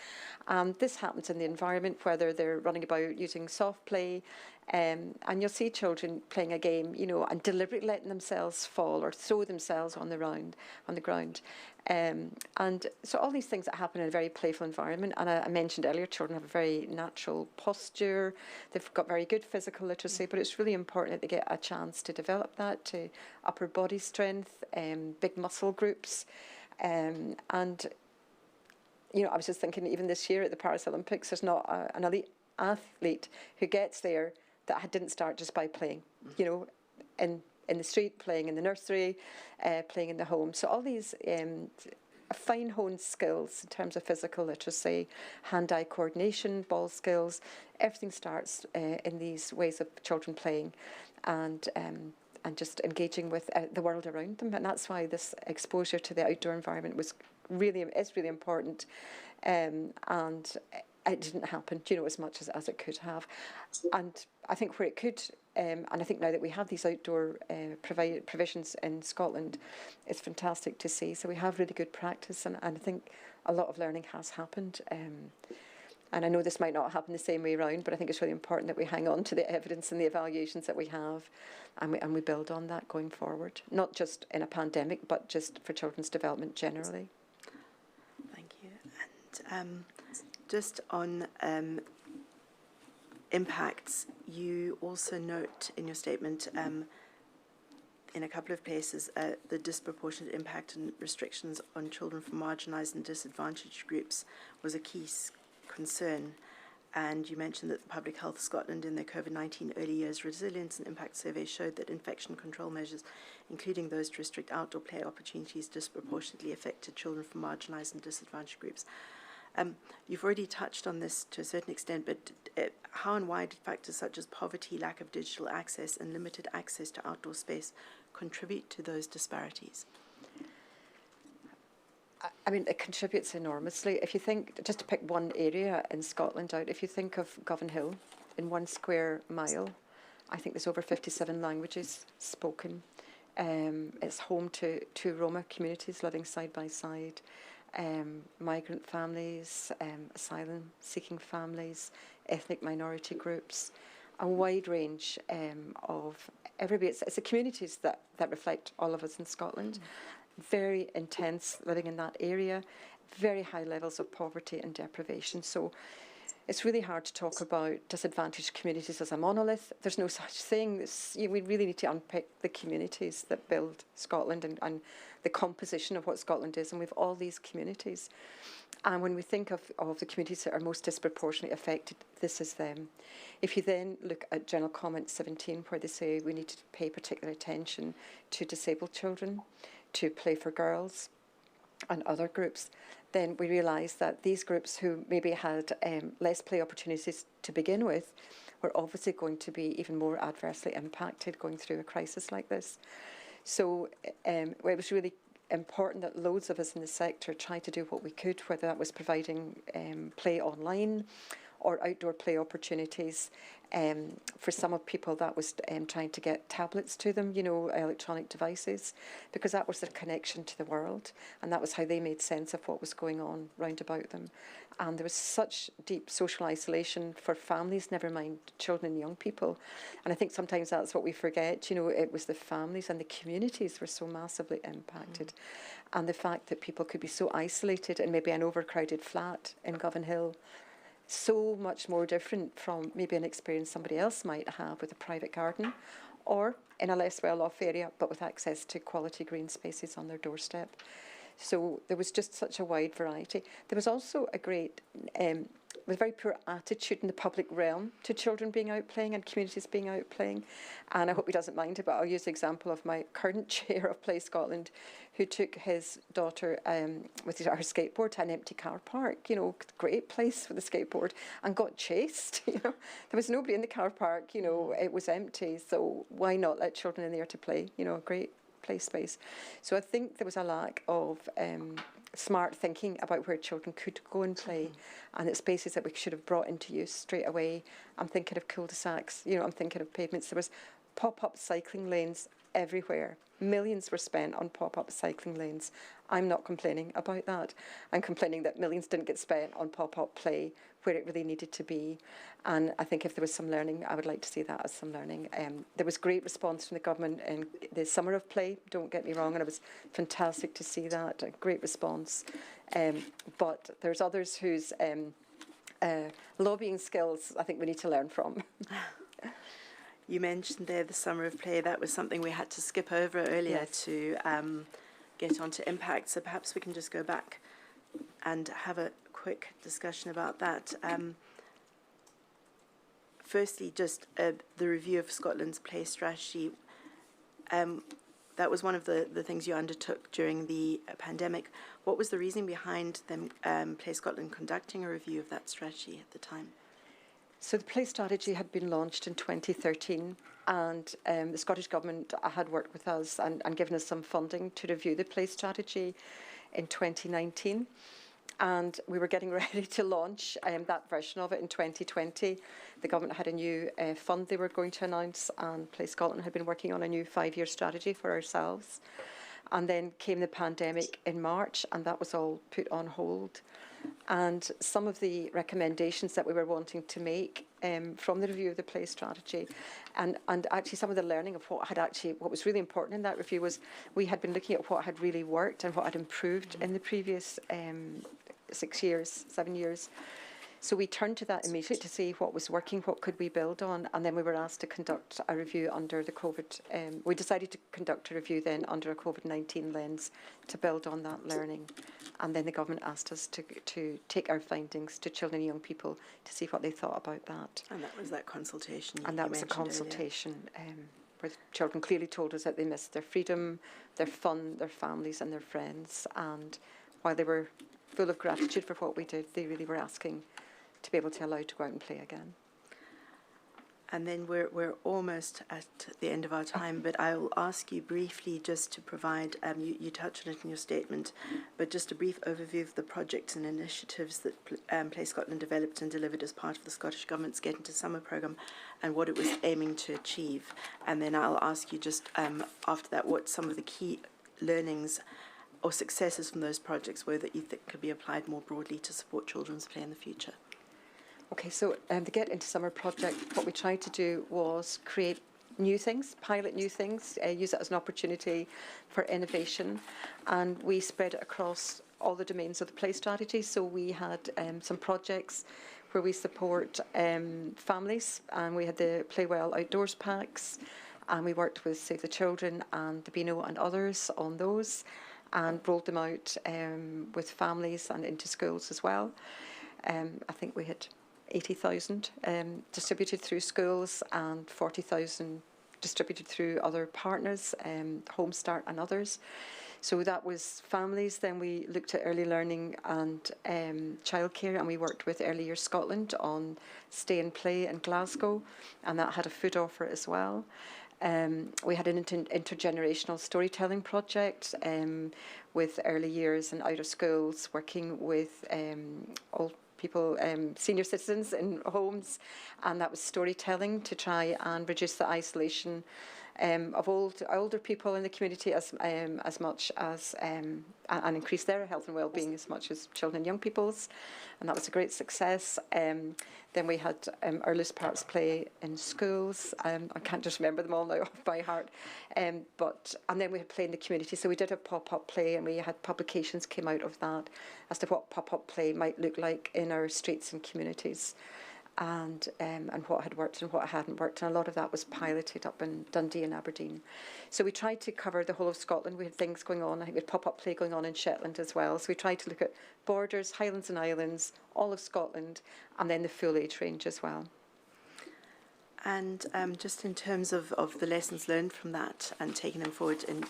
This happens in the environment, whether they're running about using soft play, and you'll see children playing a game, and deliberately letting themselves fall or throw themselves on the ground. And so all these things that happen in a very playful environment, and I mentioned earlier, children have a very natural posture, they've got very good physical literacy, but it's really important that they get a chance to develop that, to upper body strength, big muscle groups, and I was just thinking, even this year at the Paris Olympics, there's not an elite athlete who gets there that didn't start just by playing, in the street, playing in the nursery, playing in the home. So all these fine-honed skills in terms of physical literacy, hand-eye coordination, ball skills, everything starts in these ways of children playing and just engaging with the world around them. And that's why this exposure to the outdoor environment is really important. And it didn't happen, as much as it could have. And I think where it could, and I think now that we have these outdoor provisions in Scotland, it's fantastic to see. So we have really good practice, and I think a lot of learning has happened. And I know this might not happen the same way around, but I think it's really important that we hang on to the evidence and the evaluations that we have, and we build on that going forward, not just in a pandemic, but just for children's development generally. Thank you. And just on impacts, you also note in your statement in a couple of places the disproportionate impact and restrictions on children from marginalised and disadvantaged groups was a key concern. And you mentioned that the Public Health Scotland in their COVID-19 early years resilience and impact survey showed that infection control measures, including those to restrict outdoor play opportunities, disproportionately affected children from marginalised and disadvantaged groups. You've already touched on this to a certain extent, but how and why did factors such as poverty, lack of digital access, and limited access to outdoor space contribute to those disparities? I mean, it contributes enormously. If you think, just to pick one area in Scotland out, if you think of Govan Hill, in 1 square mile, I think there's over 57 languages spoken. It's home to 2 Roma communities living side by side. Migrant families, asylum-seeking families, ethnic minority groups, a wide range of everybody. It's the communities that reflect all of us in Scotland. Very intense living in that area, very high levels of poverty and deprivation. So it's really hard to talk about disadvantaged communities as a monolith. There's no such thing. We really need to unpick the communities that build Scotland and the composition of what Scotland is. And we have all these communities. And when we think of the communities that are most disproportionately affected, this is them. If you then look at General Comment 17, where they say we need to pay particular attention to disabled children, to play for girls and other groups, then we realise that these groups who maybe had less play opportunities to begin with were obviously going to be even more adversely impacted going through a crisis like this. So it was really important that loads of us in the sector tried to do what we could, whether that was providing play online or outdoor play opportunities. For some of people, that was trying to get tablets to them, electronic devices, because that was their connection to the world, and that was how they made sense of what was going on round about them. And there was such deep social isolation for families, never mind children and young people. And I think sometimes that's what we forget, it was the families and the communities were so massively impacted. And the fact that people could be so isolated in maybe an overcrowded flat in Govan Hill, so much more different from maybe an experience somebody else might have with a private garden or in a less well-off area but with access to quality green spaces on their doorstep. So there was just such a wide variety. There was also a great, with very poor attitude in the public realm to children being out playing and communities being out playing. And I hope he doesn't mind it, but I'll use the example of my current chair of Play Scotland, who took his daughter with her skateboard to an empty car park, great place for the skateboard, and got chased. There was nobody in the car park, it was empty, so why not let children in there to play, a great play space. So I think there was a lack of smart thinking about where children could go and play, and it's spaces that we should have brought into use straight away. I'm thinking of cul-de-sacs, I'm thinking of pavements. There was pop-up cycling lanes everywhere. Millions were spent on pop-up cycling lanes. I'm not complaining about that. I'm complaining that millions didn't get spent on pop-up play where it really needed to be. And I think if there was some learning, I would like to see that as some learning. There was great response from the government in the summer of play, don't get me wrong, and it was fantastic to see that, a great response. But there's others whose lobbying skills I think we need to learn from. You mentioned there the summer of play. That was something we had to skip over earlier to get onto impact. So perhaps we can just go back and have a quick discussion about that. Firstly, just the review of Scotland's play strategy. That was one of the things you undertook during the pandemic. What was the reason behind them, Play Scotland, conducting a review of that strategy at the time? So the play strategy had been launched in 2013, and the Scottish Government had worked with us and given us some funding to review the play strategy in 2019. And we were getting ready to launch that version of it in 2020. The government had a new fund they were going to announce, and Play Scotland had been working on a new 5-year strategy for ourselves. And then came the pandemic in March, and that was all put on hold. And some of the recommendations that we were wanting to make from the review of the play strategy, and actually some of the learning of what was really important in that review was we had been looking at what had really worked and what had improved in the previous 7 years. So we turned to that immediately to see what was working, what could we build on, and then we were asked to conduct a review under the COVID. We decided to conduct a review then under a COVID-19 lens to build on that learning. And then the government asked us to take our findings to children and young people to see what they thought about that. And that was that consultation. And that was a consultation where the children clearly told us that they missed their freedom, their fun, their families and their friends. And while they were full of gratitude for what we did, they really were asking to be able to allow to go out and play again. And then we're almost at the end of our time, but I will ask you briefly just to provide, you touched on it in your statement, but just a brief overview of the projects and initiatives that Play Scotland developed and delivered as part of the Scottish Government's Get Into Summer programme and what it was aiming to achieve. And then I'll ask you just after that what some of the key learnings or successes from those projects were that you think could be applied more broadly to support children's play in the future. Okay, so the Get Into Summer project, what we tried to do was create new things, pilot new things, use it as an opportunity for innovation, and we spread it across all the domains of the play strategy. So we had some projects where we support families, and we had the Play Well Outdoors packs, and we worked with Save the Children and the Beano and others on those, and rolled them out with families and into schools as well. I think we had 80,000 distributed through schools and 40,000 distributed through other partners, Home Start and others. So that was families. Then we looked at early learning and childcare, and we worked with Early Years Scotland on Stay and Play in Glasgow, and that had a food offer as well. We had an intergenerational storytelling project with early years and out of schools, working with old people, senior citizens in homes, and that was storytelling to try and reduce the isolation of older people in the community as much as and increase their health and well-being as much as children and young people's, and that was a great success. Then we had our loose parts play in schools. I can't just remember them all now off by heart, and then we had play in the community. So we did a pop-up play, and we had publications came out of that as to what pop-up play might look like in our streets and communities. And what had worked and what hadn't worked. And a lot of that was piloted up in Dundee and Aberdeen. So we tried to cover the whole of Scotland. We had things going on. I think we had pop-up play going on in Shetland as well. So we tried to look at borders, Highlands and Islands, all of Scotland, and then the full age range as well. And just in terms of the lessons learned from that and taking them forward, and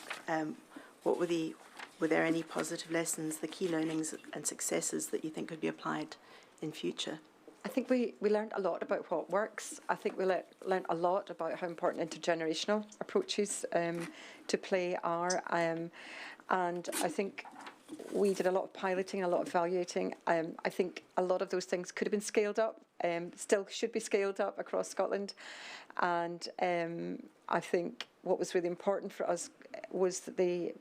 were there any positive lessons, the key learnings and successes that you think could be applied in future? I think we learned a lot about what works. I think we learned a lot about how important intergenerational approaches to play are. And I think we did a lot of piloting, a lot of evaluating. I think a lot of those things could have been scaled up, still should be scaled up across Scotland. And I think what was really important for us was the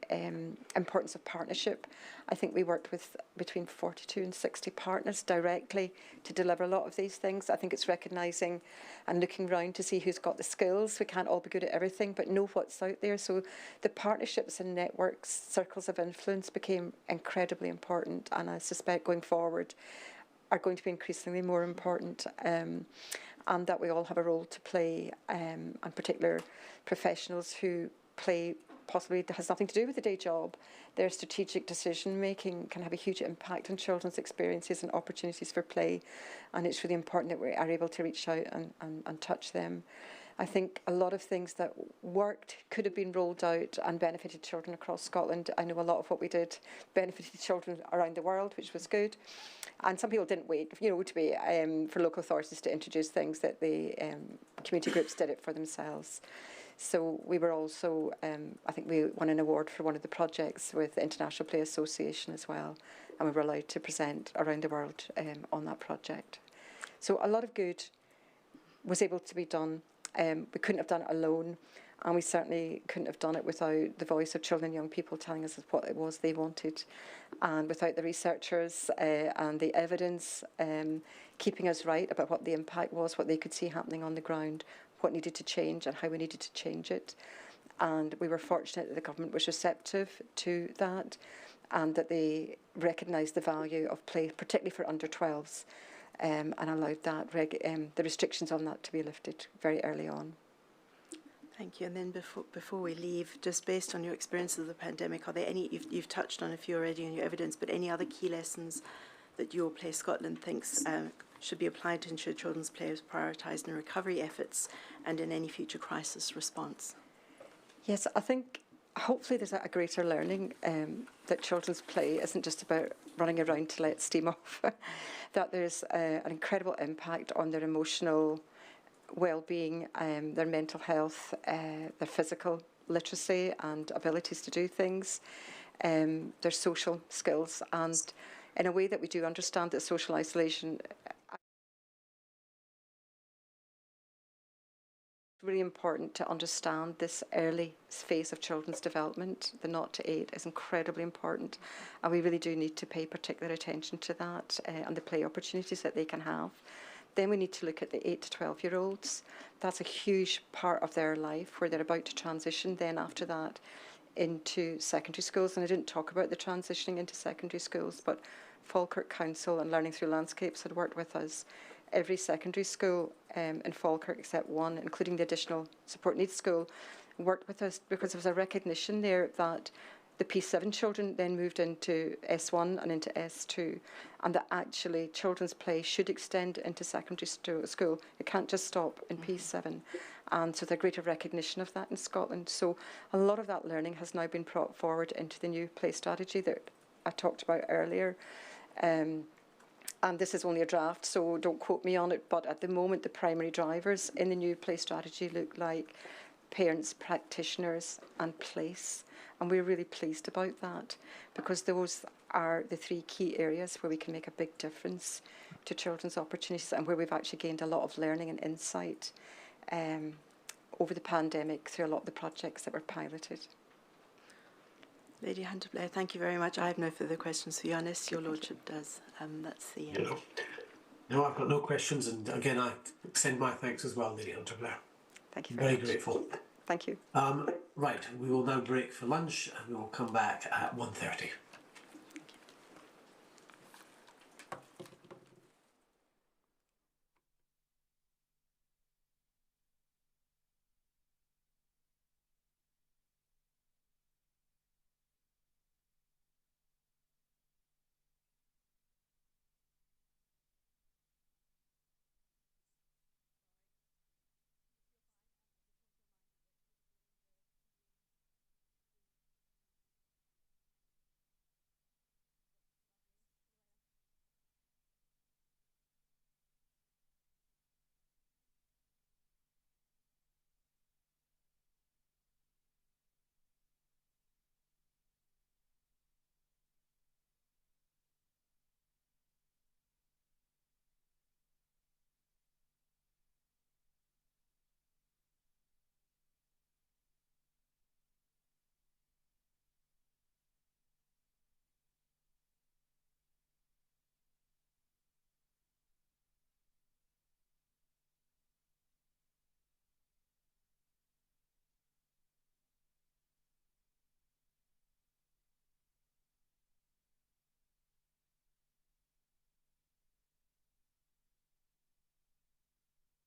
importance of partnership. I think we worked with between 42 and 60 partners directly to deliver a lot of these things. I think it's recognising and looking around to see who's got the skills. We can't all be good at everything, but know what's out there. So the partnerships and networks, circles of influence became incredibly important, and I suspect going forward are going to be increasingly more important, and that we all have a role to play, and particular professionals who play possibly has nothing to do with the day job. Their strategic decision making can have a huge impact on children's experiences and opportunities for play, and it's really important that we are able to reach out and touch them. I think a lot of things that worked could have been rolled out and benefited children across Scotland. I know a lot of what we did benefited children around the world, which was good. And some people didn't wait, to be for local authorities to introduce things, that the community groups did it for themselves. So we were also, I think we won an award for one of the projects with the International Play Association as well, and we were allowed to present around the world on that project. So a lot of good was able to be done. We couldn't have done it alone, and we certainly couldn't have done it without the voice of children and young people telling us what it was they wanted, and without the researchers and the evidence keeping us right about what the impact was, what they could see happening on the ground, what needed to change and how we needed to change it. And we were fortunate that the government was receptive to that, and that they recognised the value of play, particularly for under 12s, and allowed that the restrictions on that to be lifted very early on. Thank you. And then before we leave, just based on your experience of the pandemic, are there any, you've touched on a few already in your evidence, but any other key lessons that your Play Scotland thinks should be applied to ensure children's play is prioritised in recovery efforts and in any future crisis response? Yes, I think hopefully there's a greater learning that children's play isn't just about running around to let steam off, that there's an incredible impact on their emotional well-being, their mental health, their physical literacy and abilities to do things, their social skills, and in a way that we do understand that social isolation really important to understand this early phase of children's development. The 0 to 8 is incredibly important, and we really do need to pay particular attention to that and the play opportunities that they can have. Then we need to look at the 8 to 12-year-olds. That's a huge part of their life where they're about to transition then after that into secondary schools. And I didn't talk about the transitioning into secondary schools, but Falkirk Council and Learning Through Landscapes had worked with us. Every secondary school in Falkirk except one, including the additional support needs school, worked with us because there was a recognition there that the P7 children then moved into S1 and into S2, and that actually children's play should extend into secondary school. It can't just stop in P7. And so there's a greater recognition of that in Scotland. So a lot of that learning has now been brought forward into the new play strategy that I talked about earlier. And this is only a draft, so don't quote me on it, but at the moment the primary drivers in the new play strategy look like parents, practitioners and place. And we're really pleased about that, because those are the 3 key areas where we can make a big difference to children's opportunities, and where we've actually gained a lot of learning and insight over the pandemic through a lot of the projects that were piloted. Lady Hunter-Blair, thank you very much. I have no further questions for you, unless your Lordship does. That's the end. No, I've got no questions, and again, I extend my thanks as well, Lady Hunter-Blair. Thank you very much. Very grateful. Thank you. Right, we will now break for lunch, and we will come back at 1:30.